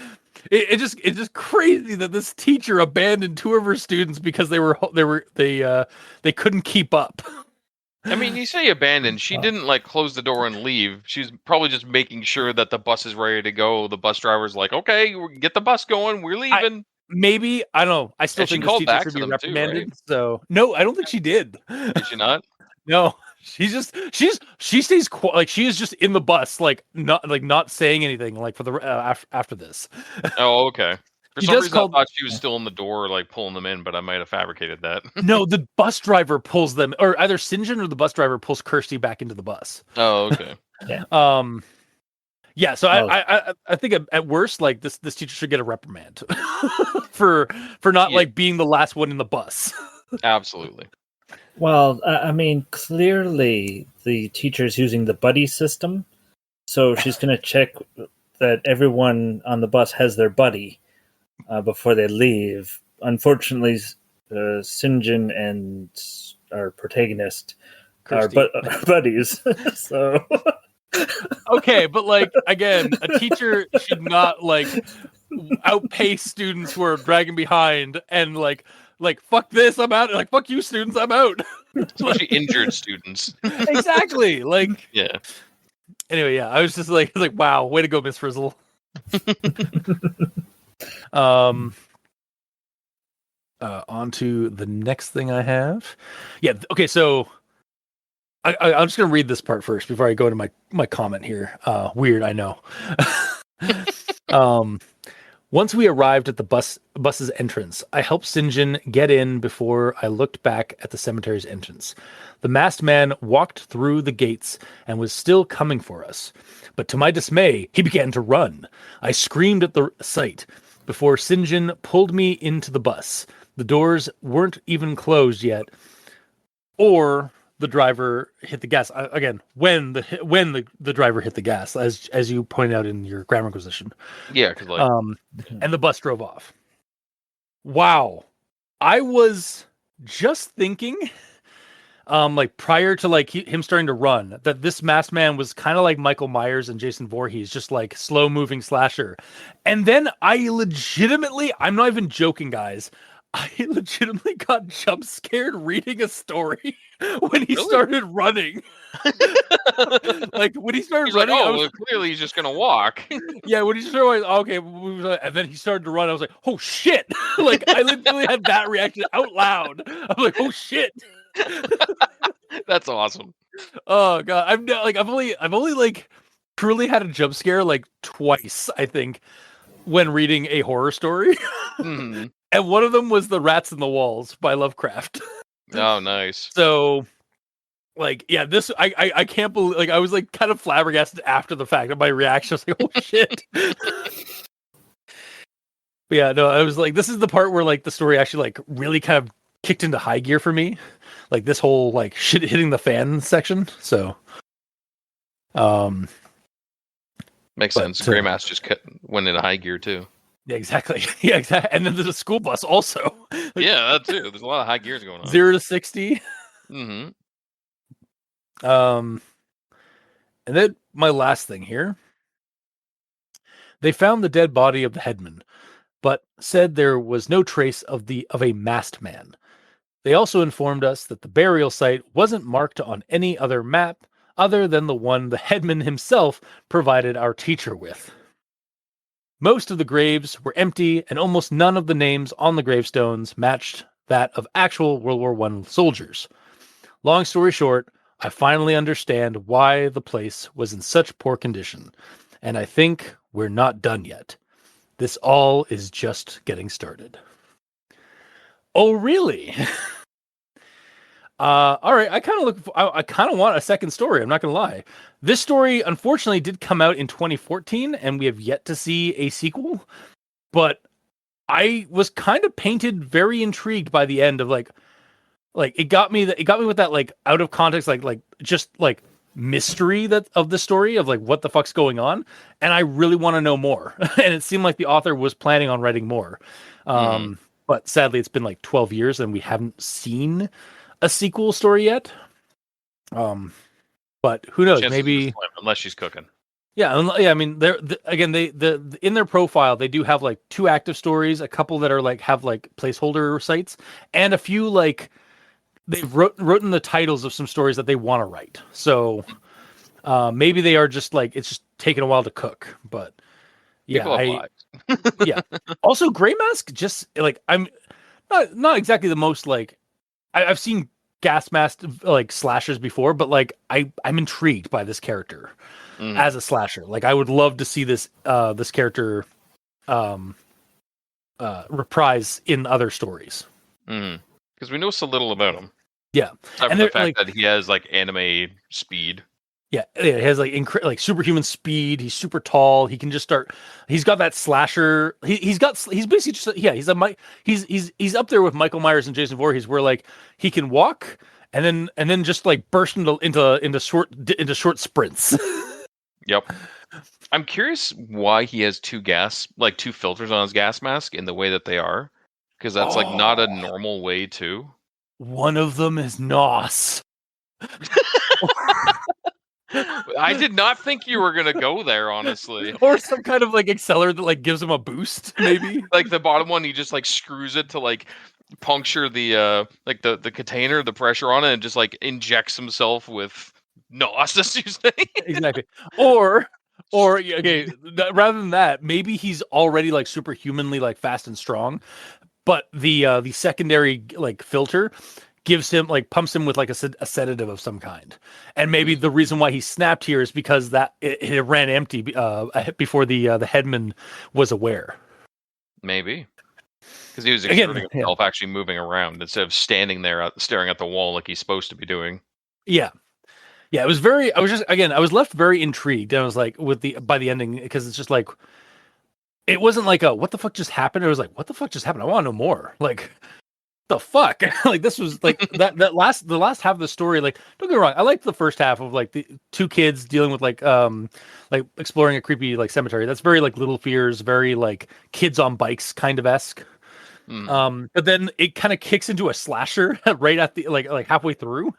it's just crazy that this teacher abandoned two of her students because they couldn't keep up. I mean, you say abandoned. She didn't like close the door and leave. She's probably just making sure that the bus is ready to go. The bus driver's like, "Okay, get the bus going. We're leaving." Maybe I don't know. I still think this teacher should be reprimanded. Too, right? So no, I don't think she did. Did she not? No, she stays like she is just in the bus, like not saying anything like for the after this. Oh, okay. For some reason, I thought she was still in the door, like pulling them in, but I might have fabricated that. No, the bus driver pulls them, or either Sinjin or the bus driver pulls Kirsty back into the bus. Oh, okay. Yeah. Yeah. So I think at worst, like this teacher should get a reprimand for not like being the last one in the bus. Absolutely. Well, I mean, clearly the teacher's using the buddy system. So she's going to check that everyone on the bus has their buddy before they leave. Unfortunately, Sinjin and our protagonist are buddies. So okay, but like again, a teacher should not like outpace students who are dragging behind and like fuck this, I'm out. Like fuck you, students, I'm out. Especially injured students. Exactly. Like yeah. Anyway, yeah, I was just like wow, way to go, Miss Frizzle. On to the next thing I have. Yeah, okay, so I'm just gonna read this part first before I go into my comment here. Weird, I know. Once we arrived at the bus's entrance, I helped Sinjin get in before I looked back at the cemetery's entrance. The masked man walked through the gates and was still coming for us. But to my dismay, he began to run. I screamed at the sight before Sinjin pulled me into the bus. The doors weren't even closed yet, or the driver hit the gas. Again, when the driver hit the gas, as you pointed out in your grammar acquisition. Yeah, because like, and the bus drove off. Wow, I was just thinking, like prior to like him starting to run, that this masked man was kind of like Michael Myers and Jason Voorhees, just like slow moving slasher. And then I legitimately, I'm not even joking, guys. I legitimately got jump scared reading a story when he started running. Like when he started running, clearly he's just gonna walk. Yeah, when he started, okay, and then he started to run. I was like, oh shit! Like I literally had that reaction out loud. I'm like, oh shit! That's awesome. Oh god, I've only like truly had a jump scare like twice, I think, when reading a horror story. Mm-hmm. And one of them was The Rats in the Walls by Lovecraft. Oh, nice. So, like, yeah, this, I can't believe, like, I was, like, kind of flabbergasted after the fact of my reaction. I was like, oh, shit. But yeah, no, I was like, this is the part where, like, the story actually, like, really kind of kicked into high gear for me. Like, this whole, like, shit hitting the fan section. So, makes sense. Grey Mass just went into high gear, too. Yeah, exactly. Yeah, exactly. And then there's a school bus also. Like, yeah, that too. There's a lot of high gears going on. 0 to 60. Mm-hmm. And then my last thing here. They found the dead body of the headman, but said there was no trace of a masked man. They also informed us that the burial site wasn't marked on any other map other than the one the headman himself provided our teacher with. Most of the graves were empty, and almost none of the names on the gravestones matched that of actual World War I soldiers. Long story short, I finally understand why the place was in such poor condition, and I think we're not done yet. This all is just getting started. Oh, really? All right. I kind of want a second story. I'm not going to lie. This story, unfortunately, did come out in 2014, and we have yet to see a sequel. But I was kind of painted very intrigued by the end of like it got me with that like out of context, like just like mystery of the story of like what the fuck's going on, and I really want to know more. And it seemed like the author was planning on writing more. But sadly, it's been like 12 years, and we haven't seen a sequel story yet. But who knows? Maybe unless she's cooking. Yeah. I mean, they in their profile they do have like 2 active stories, a couple that are like have like placeholder sites, and a few like they've written the titles of some stories that they want to write. So maybe they are just like it's just taking a while to cook. But yeah, yeah. Also, Grey Mask just like I'm not exactly the most like. I've seen gas mask like slashers before, but like I'm intrigued by this character as a slasher. Like I would love to see this character reprise in other stories. Because we know so little about him. Yeah, and the fact that he has like anime speed. Yeah, he has like superhuman speed. He's super tall. He can just start. He's got that slasher. He's basically just he's up there with Michael Myers and Jason Voorhees, where like he can walk and then just like burst into short sprints. Yep. I'm curious why he has two filters on his gas mask in the way that they are, because that's like not a normal way too. One of them is NOS. I did not think you were gonna go there, honestly. Or some kind of like accelerator that like gives him a boost, maybe. Like the bottom one, he just like screws it to like puncture the the container, the pressure on it, and just like injects himself with NOS, as you say. Exactly. Or okay, rather than that, maybe he's already like superhumanly like fast and strong, but the secondary like filter gives him like pumps him with like a sedative of some kind, and maybe the reason why he snapped here is because that it ran empty before the headman was aware. Maybe because he was exerting himself, actually moving around instead of standing there staring at the wall like he's supposed to be doing. Yeah. Yeah, it was very. I was left very intrigued. And I was like, by the ending, because it's just like, it wasn't like a what the fuck just happened. It was like, what the fuck just happened? I want to know more. Like, the fuck? Like, this was like the last half of the story. Like, don't get me wrong, I liked the first half of like the two kids dealing with like exploring a creepy like cemetery. That's very like Little Fears, very like kids on bikes kind of esque. But then it kind of kicks into a slasher right at the like halfway through.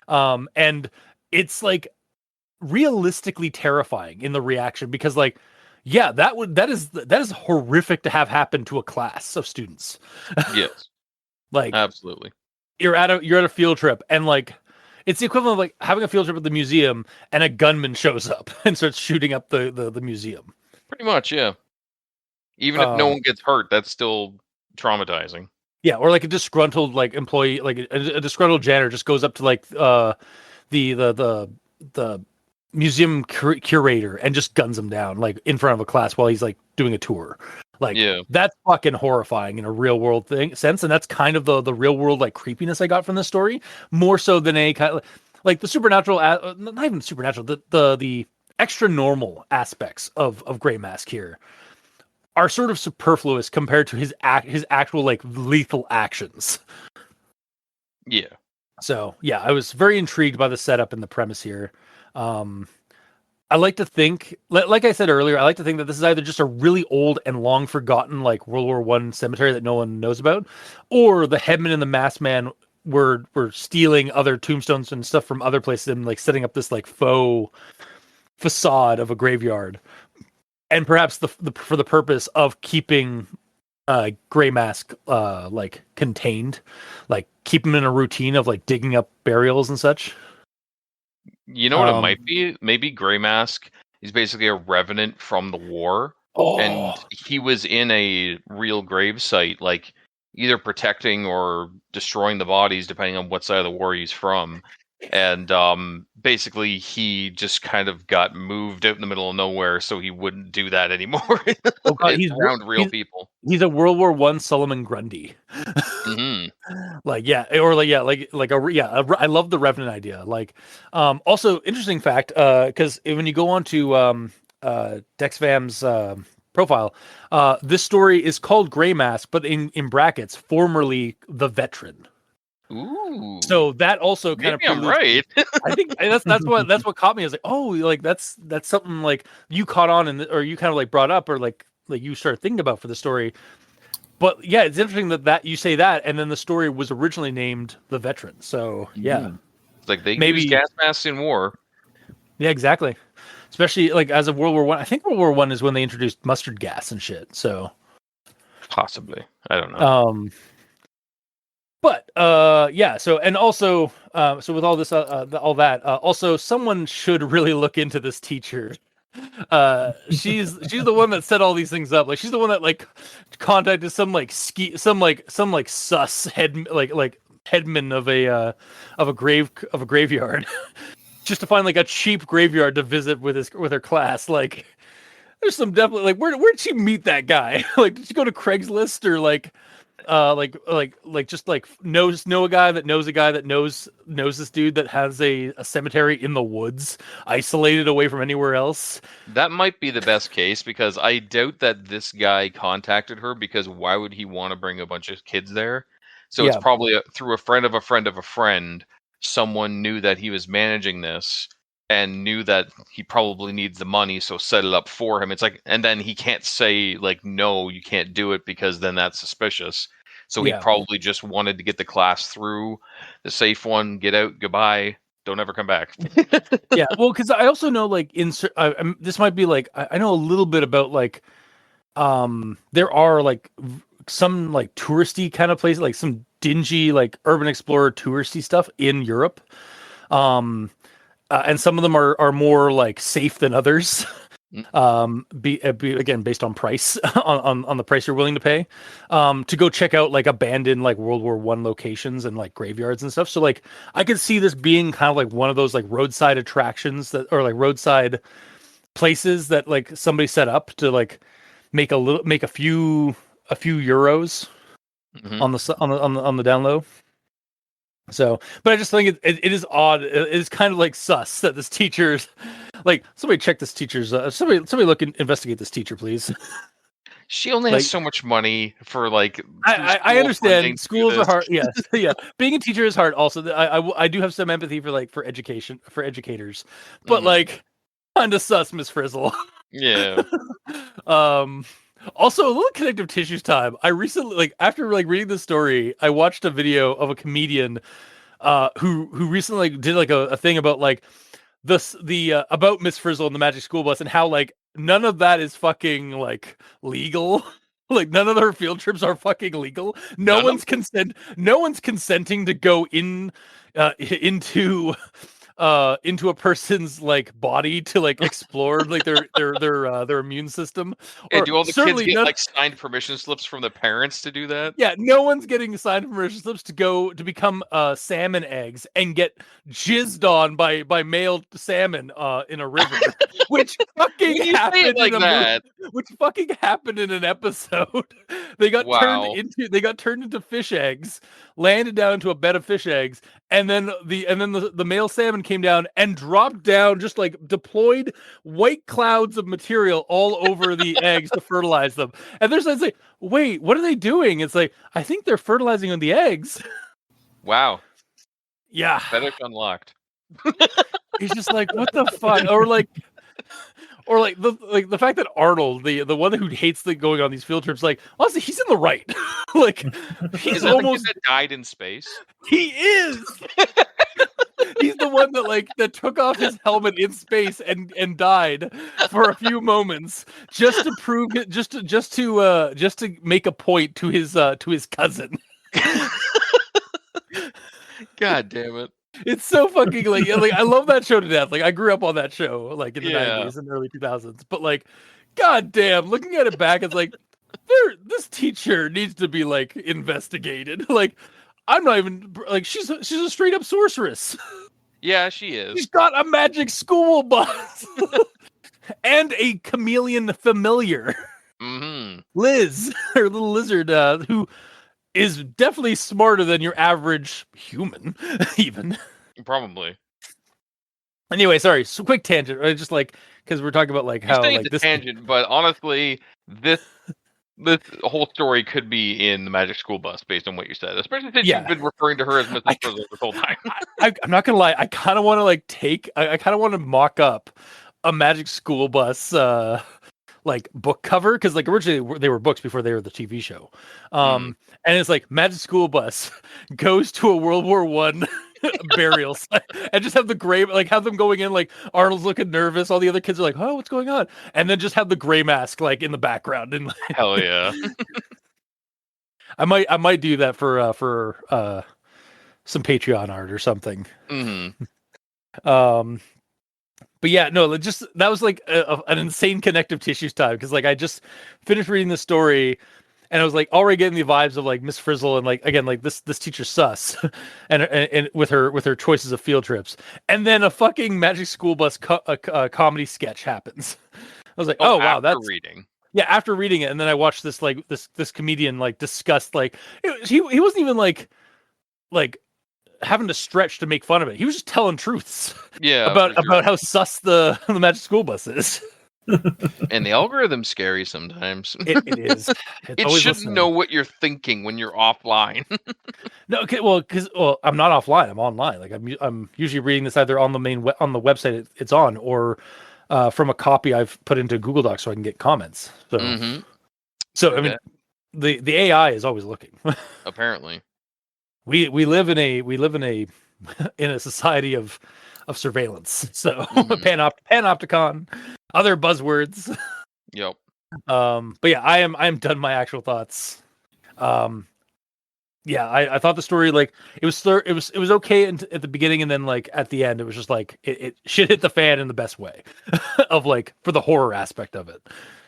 And it's like realistically terrifying in the reaction because like, yeah, that is horrific to have happen to a class of students. Yes. Like, absolutely. You're at a field trip and like it's the equivalent of like having a field trip at the museum and a gunman shows up and starts shooting up the museum. Pretty much, yeah. Even if no one gets hurt, that's still traumatizing. Yeah, or like a disgruntled like employee, like a disgruntled janitor just goes up to like the museum curator and just guns him down like in front of a class while he's like doing a tour. Like, yeah, that's fucking horrifying in a real world sense, and that's kind of the real world like creepiness I got from this story, more so than any kind of like the supernatural, not even supernatural, the extra normal aspects of Grey Mask here are sort of superfluous compared to his actual like lethal actions. Yeah. So yeah, I was very intrigued by the setup and the premise here. I like to think, like I said earlier, I like to think that this is either just a really old and long forgotten like World War I cemetery that no one knows about, or the headman and the masked man were stealing other tombstones and stuff from other places and like setting up this like faux facade of a graveyard, and perhaps for the purpose of keeping Grey Mask like contained, like keep him in a routine of like digging up burials and such. You know what it might be? Maybe Grey Mask is basically a revenant from the war, and he was in a real grave site, like either protecting or destroying the bodies, depending on what side of the war he's from. And basically, he just kind of got moved out in the middle of nowhere, so he wouldn't do that anymore. Oh God, he's around real people. He's a World War I Solomon Grundy. Like yeah, or like yeah, I love the Revenant idea. Like, also interesting fact, because when you go on to Dexvam's profile, this story is called Grey Mask, but in brackets, formerly the Veteran. Ooh. So that also kind of I'm right. I think that's what caught me. I was like, oh, like that's something like you caught on or you kind of like brought up or like you started thinking about for the story. But yeah, it's interesting that you say that, and then the story was originally named The Veteran. So yeah, it's like they use gas masks in war. Yeah, exactly. Especially like as of World War I. I think World War I is when they introduced mustard gas and shit. So possibly, I don't know. But yeah. So and also, so with all this, all that, also someone should really look into this teacher. She's the one that set all these things up. Like she's the one that like contacted some like sus headman of a graveyard just to find like a cheap graveyard to visit with her class. Like there's some definitely like where'd she meet that guy? Like did she go to Craigslist or like just like know a guy that knows a guy that knows this dude that has a cemetery in the woods, isolated away from anywhere else? That might be the best case, because I doubt that this guy contacted her, because why would he want to bring a bunch of kids there? So it's probably through a friend of a friend of a friend, someone knew that he was managing this, and knew that he probably needs the money, so set it up for him. It's like, and then he can't say like, no, you can't do it, because then that's suspicious. So he Yeah. probably just wanted to get the class through the safe one, get out, goodbye, don't ever come back. Yeah, well, because I also know like this might be like I know a little bit about like there are like some like touristy kind of places, like some dingy like urban explorer touristy stuff in Europe, and some of them are more like safe than others. Be again based on price on the price you're willing to pay, to go check out like abandoned like World War I locations and like graveyards and stuff. So like I could see this being kind of like one of those like roadside attractions that, or like roadside places that like somebody set up to like make a few euros on the down low. So, but I just think it is odd. It is kind of like sus that this teacher's like, somebody check this teacher's. Somebody look and investigate this teacher, please. She only Like, has so much money for like. I understand schools are hard. Yeah, yeah. Being a teacher is hard. Also, I do have some empathy for education, for educators, but like kind of sus, Miss Frizzle. Yeah. Also, a little connective tissues time. I recently, like, after like reading this story, I watched a video of a comedian who recently like, did like a thing about like the about Miss Frizzle and the Magic School Bus, and how like none of that is fucking like legal. Like none of her field trips are fucking legal. No one's consenting to go in into a person's like body to like explore like their immune system. Or Or do all the kids get none, like signed permission slips from the parents to do that? yeah, no one's getting signed permission slips to go to become salmon eggs and get jizzed on by male salmon in a river, which fucking happened like in that. which fucking happened in an episode. They got turned into fish eggs, landed down into a bed of fish eggs, and then the male salmon came down and dropped down, just like deployed white clouds of material all over the eggs to fertilize them. And there's like, wait, what are they doing? It's like, I think they're fertilizing on the eggs. Wow. Yeah. Fetish unlocked. He's just like, what the fuck? Or like the fact that Arnold, the one who hates going on these field trips, like honestly, he's in the right. Like he's almost that died in space. He is. He's the one that took off his helmet in space and died for a few moments just to prove it, just to make a point to his cousin. God damn it. It's so fucking like I love that show to death. Like I grew up on that show like in the 90s and early 2000s. But like, god damn, looking at it back, it's like this teacher needs to be like investigated. Like I'm not even like she's a straight up sorceress. Yeah, she is. She's got a magic school bus and a chameleon familiar. Mm-hmm. Liz, her little lizard, who is definitely smarter than your average human, even. Probably. Anyway, sorry, so quick tangent. I just like because we're talking about like how like this tangent, but honestly, this whole story could be in the Magic School Bus based on what you said, especially since you've been referring to her as Mrs. Frizzle this whole time. I'm not gonna lie, I kind of want to I kind of want to mock up a Magic School Bus like book cover, because like originally they were books before they were the TV show, and it's like Magic School Bus goes to a World War I burial site, and just have the gray, like have them going in, like Arnold's looking nervous, all the other kids are like, oh, what's going on, and then just have the gray mask like in the background. And hell yeah. I might do that for some Patreon art or something. But yeah, no, just that was like an insane connective tissues time, because like I just finished reading the story and I was like already getting the vibes of like Miss Frizzle and like again like this teacher sus and with her choices of field trips, and then a fucking Magic School Bus comedy sketch happens. I was like, oh wow, that's reading. Yeah, after reading it, and then I watched this like this comedian like discuss like he wasn't even like having to stretch to make fun of it. He was just telling truths. Yeah, about how sus the Magic School Bus is. And the algorithm's scary sometimes. It is. It's It always shouldn't listening. know what you're thinking when you're offline. No, okay, well, because I'm not offline. I'm online. Like I'm usually reading this either on the on the website it's on, or from a copy I've put into Google Docs so I can get comments. So, Mm-hmm. so I mean, the AI is always looking. Apparently. we live in a in a society of surveillance. So panopticon, other buzzwords. Yep. But yeah, I am done my actual thoughts. Yeah, I thought the story, like, it was okay at the beginning, and then like at the end it was just like it shit hit the fan in the best way of like for the horror aspect of it.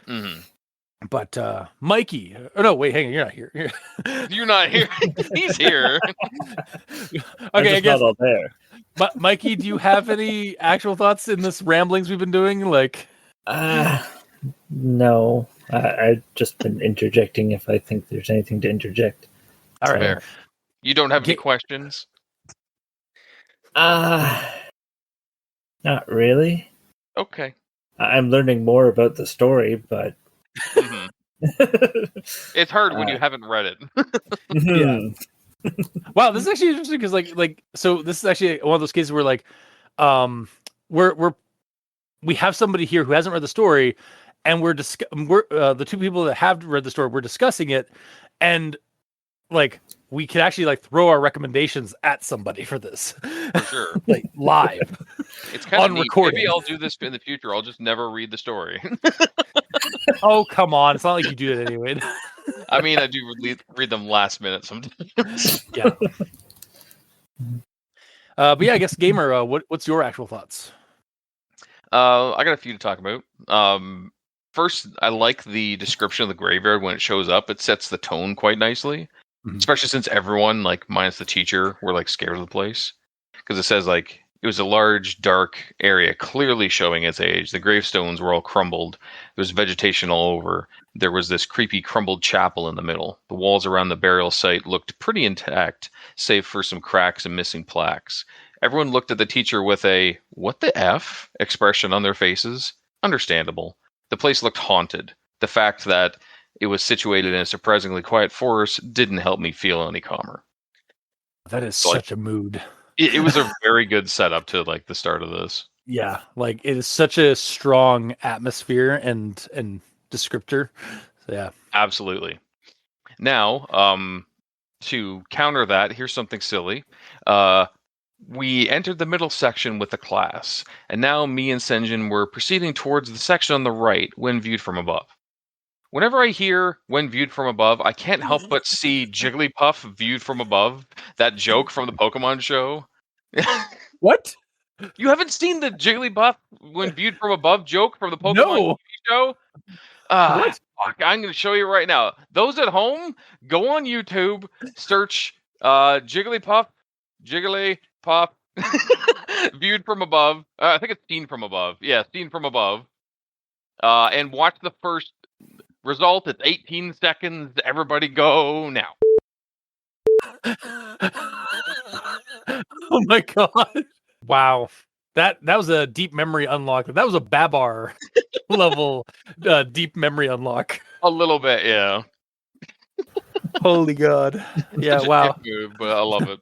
Mm-hmm. But Mikey, oh no, wait, hang on, you're not here. You're not here. He's here. Okay, I guess not all there. Mikey, do you have any actual thoughts in this ramblings we've been doing? Like, no, I've just been interjecting if I think there's anything to interject. All right. Fair. You don't have any questions? Not really. Okay. I'm learning more about the story, but Mm-hmm. It's hard when you haven't read it. Yeah. Wow, this is actually interesting because like so this is actually one of those cases where like we have somebody here who hasn't read the story, and we're the two people that have read the story, we're discussing it, and like we could actually like throw our recommendations at somebody for this. For sure. Like live. It's kind of neat. Recording. Maybe I'll do this in the future. I'll just never read the story. Oh, come on. It's not like you do that anyway. I mean, I do read them last minute sometimes. Yeah. But yeah, I guess Gamer, what's your actual thoughts? I got a few to talk about. First, I like the description of the graveyard when it shows up. It sets the tone quite nicely, especially since everyone, like minus the teacher, were like scared of the place. Because it says like it was a large, dark area, clearly showing its age. The gravestones were all crumbled. There was vegetation all over. There was this creepy, crumbled chapel in the middle. The walls around the burial site looked pretty intact, save for some cracks and missing plaques. Everyone looked at the teacher with a "what the F" expression on their faces. Understandable. The place looked haunted. The fact that it was situated in a surprisingly quiet forest didn't help me feel any calmer. That is such a mood. It was a very good setup to like the start of this. Yeah, like it is such a strong atmosphere and descriptor. So, yeah, absolutely. Now, to counter that, here's something silly. We entered the middle section with the class, and now me and Senjin were proceeding towards the section on the right when viewed from above. Whenever I hear "when viewed from above," I can't help but see Jigglypuff viewed from above. That joke from the Pokemon show. What? You haven't seen the Jigglypuff when viewed from above joke from the Pokemon show? What? Fuck, I'm going to show you right now. Those at home, go on YouTube, search Jigglypuff, viewed from above. I think it's seen from above. Yeah, seen from above. And watch the first result. It's 18 seconds. Everybody go now. Oh my god. Wow. That was a deep memory unlock. That was a Babar level deep memory unlock. A little bit, yeah. Holy god. Yeah, Such a wow. dick move, but I love it.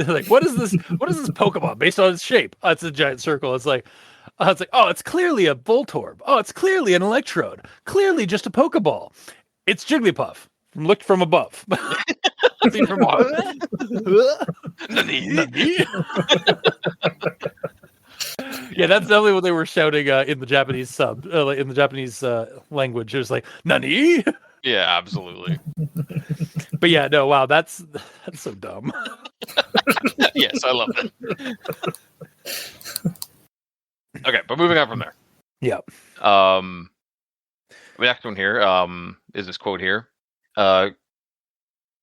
Like, what is this Pokemon based on its shape? Oh, it's a giant circle. It's like, oh, it's clearly a Voltorb. Oh, it's clearly an Electrode. Clearly just a Pokeball. It's Jigglypuff. Looked from above. Seen from above. Nani? Yeah, that's definitely what they were shouting in the Japanese sub, in the Japanese language. It was like, Nani? Yeah, absolutely. But yeah, no, wow, that's so dumb. Yes, I love it. Okay, but moving on from there. Yeah. The next one here is this quote here.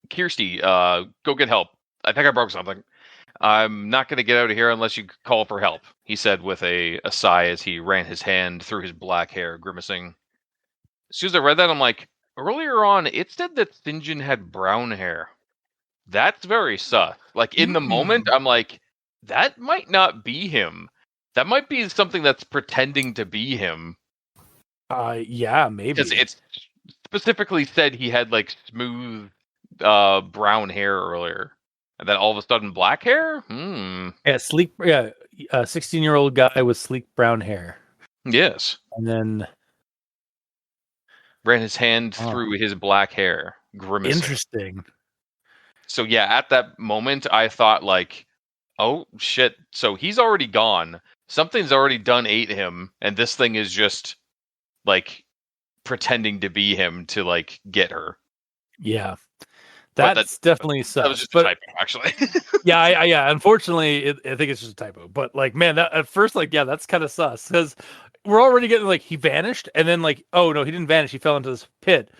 Kirsty, go get help. I think I broke something. I'm not going to get out of here unless you call for help, he said with a sigh as he ran his hand through his black hair, grimacing. As soon as I read that, I'm like, earlier on, it said that Sinjin had brown hair. That's very sus. Like, in the moment, I'm like, that might not be him. That might be something that's pretending to be him. Yeah, maybe. Because it's specifically said he had like smooth brown hair earlier, and then all of a sudden black hair. Yeah, sleek. Yeah, a 16-year-old guy with sleek brown hair. Yes. And then Ran his hand through his black hair, grimacing. Interesting. So yeah, at that moment, I thought like, oh shit! So he's already gone. Something's already done ate him, and this thing is just like pretending to be him to like get her. Yeah, that's definitely sus. That was just a typo, actually. yeah. Unfortunately, I think it's just a typo. But like, man, that at first, like, yeah, that's kind of sus because we're already getting like he vanished, and then like, oh no, he didn't vanish. He fell into this pit.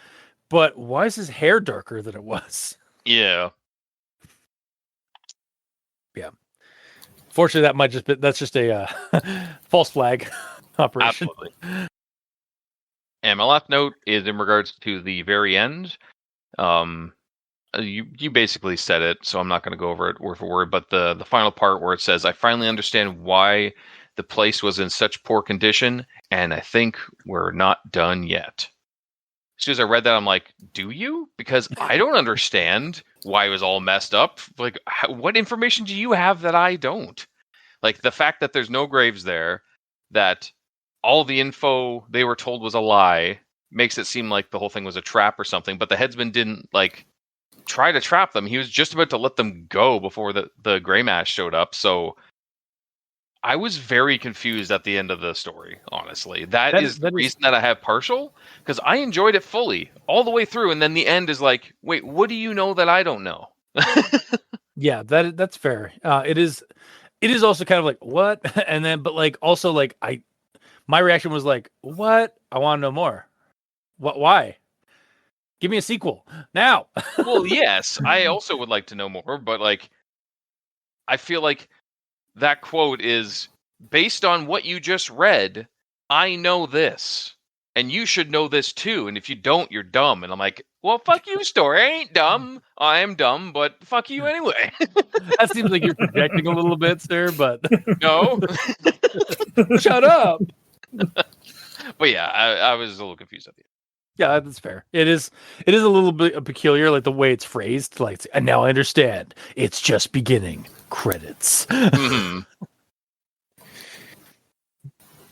But why is his hair darker than it was? Yeah. Yeah. Fortunately, that might just be that's just a false flag operation. Absolutely. And my last note is in regards to the very end. You basically said it, so I'm not going to go over it word for word. But the final part where it says, "I finally understand why the place was in such poor condition, and I think we're not done yet." As soon as I read that, I'm like, "Do you?" Because I don't understand why it was all messed up. Like, what information do you have that I don't? Like the fact that there's no graves there, that all the info they were told was a lie, makes it seem like the whole thing was a trap or something. But the headsman didn't like try to trap them. He was just about to let them go before the gray mass showed up. So I was very confused at the end of the story, honestly. That is the reason that I have partial, because I enjoyed it fully all the way through, and then the end is like, wait, what do you know that I don't know? Yeah, that's fair. It is also kind of like what, and then but like also like my reaction was like, what? I want to know more. What? Why? Give me a sequel now. Well, yes, I also would like to know more, but like, I feel like that quote is based on what you just read. I know this, and you should know this too. And if you don't, you're dumb. And I'm like, well, fuck you, story. I ain't dumb. I am dumb, but fuck you anyway. That seems like you're projecting a little bit, sir. But no, shut up. But yeah, I was a little confused at the end. Yeah, that's fair. It is a little bit peculiar, like the way it's phrased. Like, and now I understand. It's just beginning. Credits. Mm-hmm.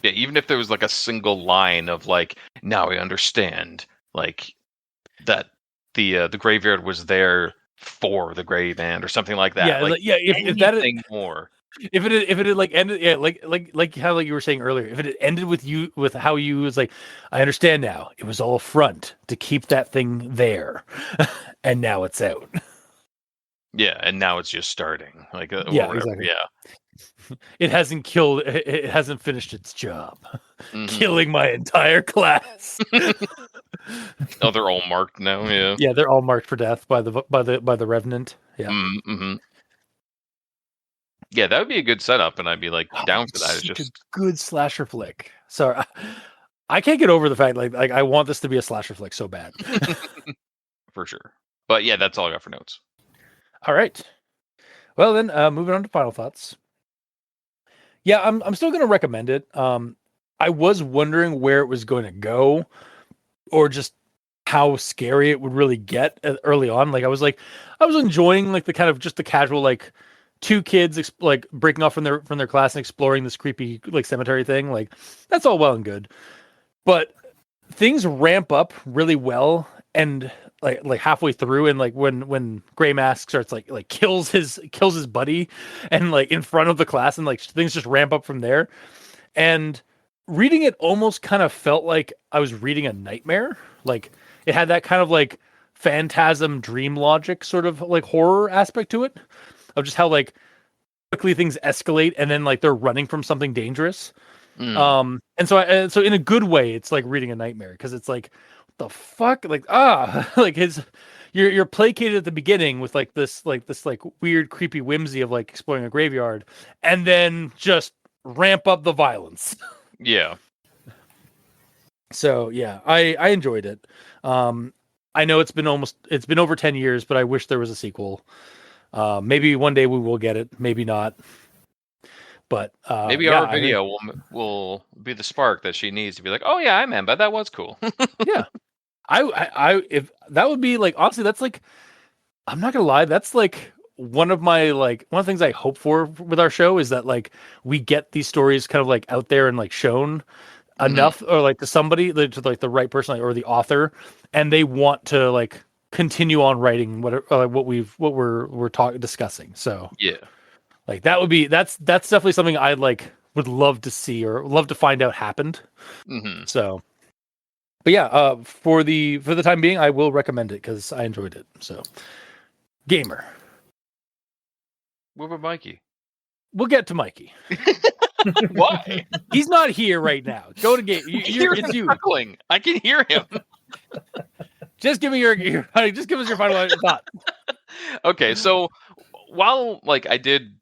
Yeah, even if there was like a single line of like, now I understand, like that the graveyard was there for the grave end or something like that. Yeah, like if that is more. If it had like ended, yeah, like how like you were saying earlier, if it had ended with how you was like, I understand now. It was all a front to keep that thing there, and now it's out. Yeah, and now it's just starting. Like yeah, exactly. Yeah, it hasn't killed. It hasn't finished its job, killing my entire class. Oh, they're all marked now. Yeah, yeah, they're all marked for death by the revenant. Yeah. Mm-hmm. Yeah, that would be a good setup, and I'd be like down for that. It's just a good slasher flick. Sorry, I can't get over the fact like I want this to be a slasher flick so bad. For sure. But yeah, that's all I got for notes. All right. Well then, moving on to final thoughts. Yeah, I'm still going to recommend it. I was wondering where it was going to go, or just how scary it would really get early on. Like I was enjoying like the kind of just the casual like two kids like breaking off from their class and exploring this creepy like cemetery thing. Like that's all well and good, but things ramp up really well and like halfway through, and like when Gray Mask starts like kills his buddy and like in front of the class, and like things just ramp up from there. And reading it almost kind of felt like I was reading a nightmare. Like it had that kind of like phantasm dream logic sort of like horror aspect to it, of just how like quickly things escalate and then like they're running from something dangerous. And so in a good way, it's like reading a nightmare, because it's like, what the fuck, like like you're placated at the beginning with like this weird creepy whimsy of like exploring a graveyard, and then just ramp up the violence. Yeah. So yeah, I enjoyed it. I know it's been over 10 years, but I wish there was a sequel. Maybe one day we will get it, maybe not. But maybe yeah, our video will be the spark that she needs to be like, oh yeah, I remember that was cool. Yeah, I if that would be like, honestly, that's like, I'm not gonna lie, that's like one of the things I hope for with our show is that like we get these stories kind of like out there and like shown enough, or like to somebody, to like the right person, like, or the author, and they want to like continue on writing what we're discussing. So Yeah. like that's definitely something I like would love to see or love to find out happened. So, but yeah, for the time being, I will recommend it because I enjoyed it. So, Gamer. What about Mikey? We'll get to Mikey. Why? He's not here right now. Go to Game. It's you. Chuckling. I can hear him. Just give me just give us your final thought. Okay, so while like I did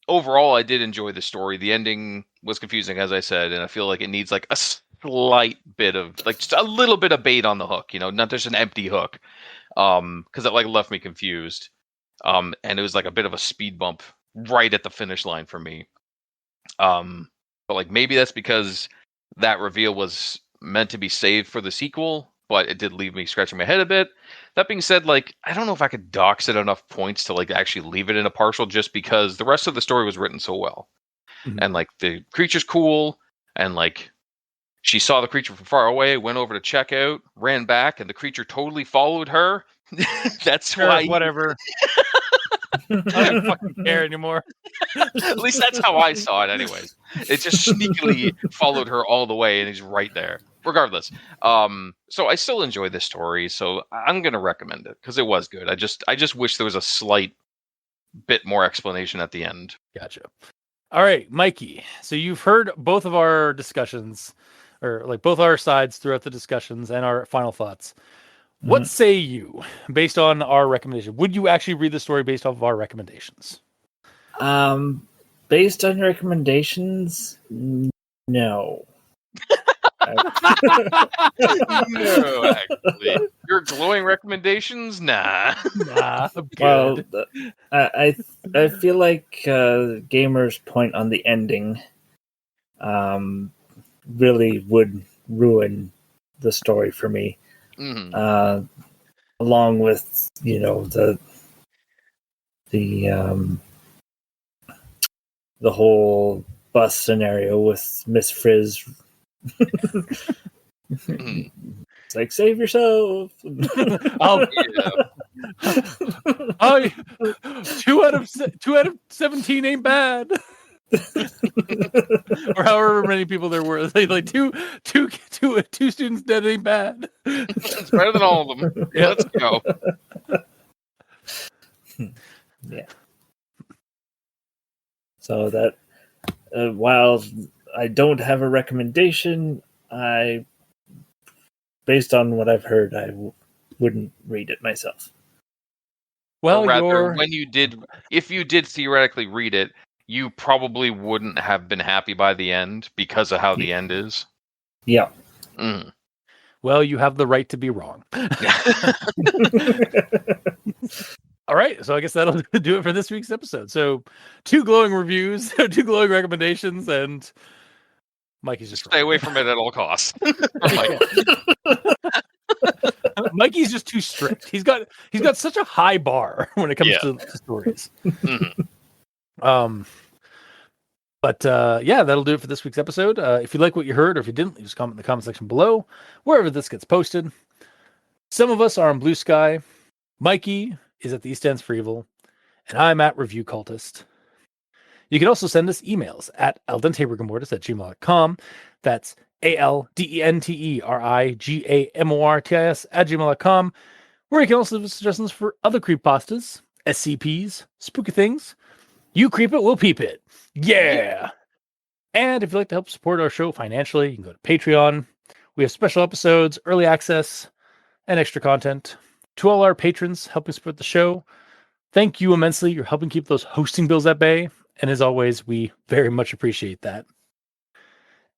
enjoy the story, the ending was confusing, as I said, and I feel like it needs like a slight bit of like just a little bit of bait on the hook, not just an empty hook. Because it like left me confused. And it was like a bit of a speed bump right at the finish line for me. But like maybe that's because that reveal was meant to be saved for the sequel, but it did leave me scratching my head a bit. That being said, like I don't know if I could dox it enough points to like actually leave it in a partial, just because the rest of the story was written so well. And like the creature's cool, and like she saw the creature from far away, went over to check out, ran back, and the creature totally followed her. That's sure, why. Whatever. I don't fucking care anymore. At least that's how I saw it, anyways. It just sneakily followed her all the way, and he's right there. Regardless, so I still enjoy this story, so I'm gonna recommend it because it was good. I just wish there was a slight bit more explanation at the end. Gotcha. All right, Mikey. So you've heard both of our discussions, or like both our sides throughout the discussions and our final thoughts. What say you based on our recommendation? Would you actually read the story based off of our recommendations? Based on recommendations, no. No, actually. Your glowing recommendations? Nah. Well, I feel like Gamer's point on the ending really would ruin the story for me. Along with the whole bus scenario with Miss Frizz. It's like, save yourself. Oh, 2 out of 17 ain't bad. Or however many people there were, like two students dead ain't bad. It's better than all of them. Yeah, let's go. Yeah. So that while I don't have a recommendation, based on what I've heard, I wouldn't read it myself. Well, or rather, if you did theoretically read it, you probably wouldn't have been happy by the end because of how the end is. Yeah. Well, you have the right to be wrong. All right, so I guess that'll do it for this week's episode. So 2 glowing reviews, 2 glowing recommendations, and Mikey's just stay away from it at all costs. Mikey's just too strict. He's got such a high bar when it comes to stories. But yeah, that'll do it for this week's episode. If you like what you heard, or if you didn't, just comment in the comment section below, wherever this gets posted. Some of us are on Blue Sky. Mikey is at the East Ends for Evil, and I'm at Review Cultist. You can also send us emails at aldenterigamortis@gmail.com. That's ALDENTERIGAMORTIS@gmail.com, where you can also leave us suggestions for other creepypastas, SCPs, spooky things. You creep it, we'll peep it. Yeah! And if you'd like to help support our show financially, you can go to Patreon. We have special episodes, early access, and extra content. To all our patrons helping support the show, thank you immensely. You're helping keep those hosting bills at bay. And as always, we very much appreciate that.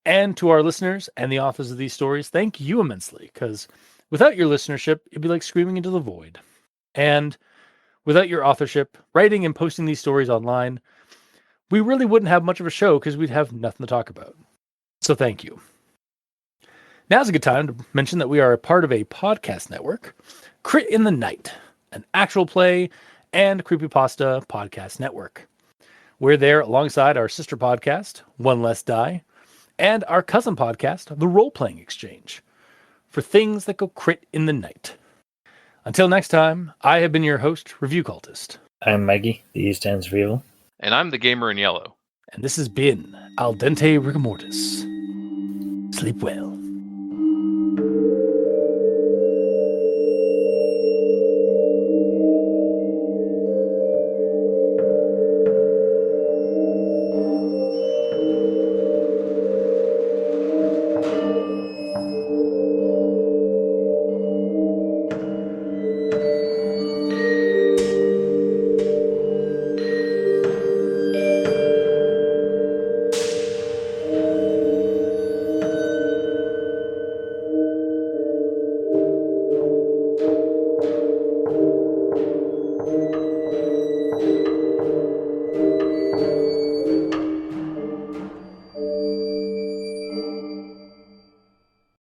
And to our listeners and the authors of these stories, thank you immensely, because without your listenership, it'd be like screaming into the void. And without your authorship, writing and posting these stories online, we really wouldn't have much of a show because we'd have nothing to talk about. So thank you. Now's a good time to mention that we are a part of a podcast network, Crit in the Night, an actual play and creepypasta podcast network. We're there alongside our sister podcast, One Less Die, and our cousin podcast, The Role Playing Exchange, for things that go crit in the night. Until next time, I have been your host, Review Cultist. I'm Maggie, the E stands for evil. And I'm the gamer in yellow. And this has been Al Dente Rigamortis. Sleep well.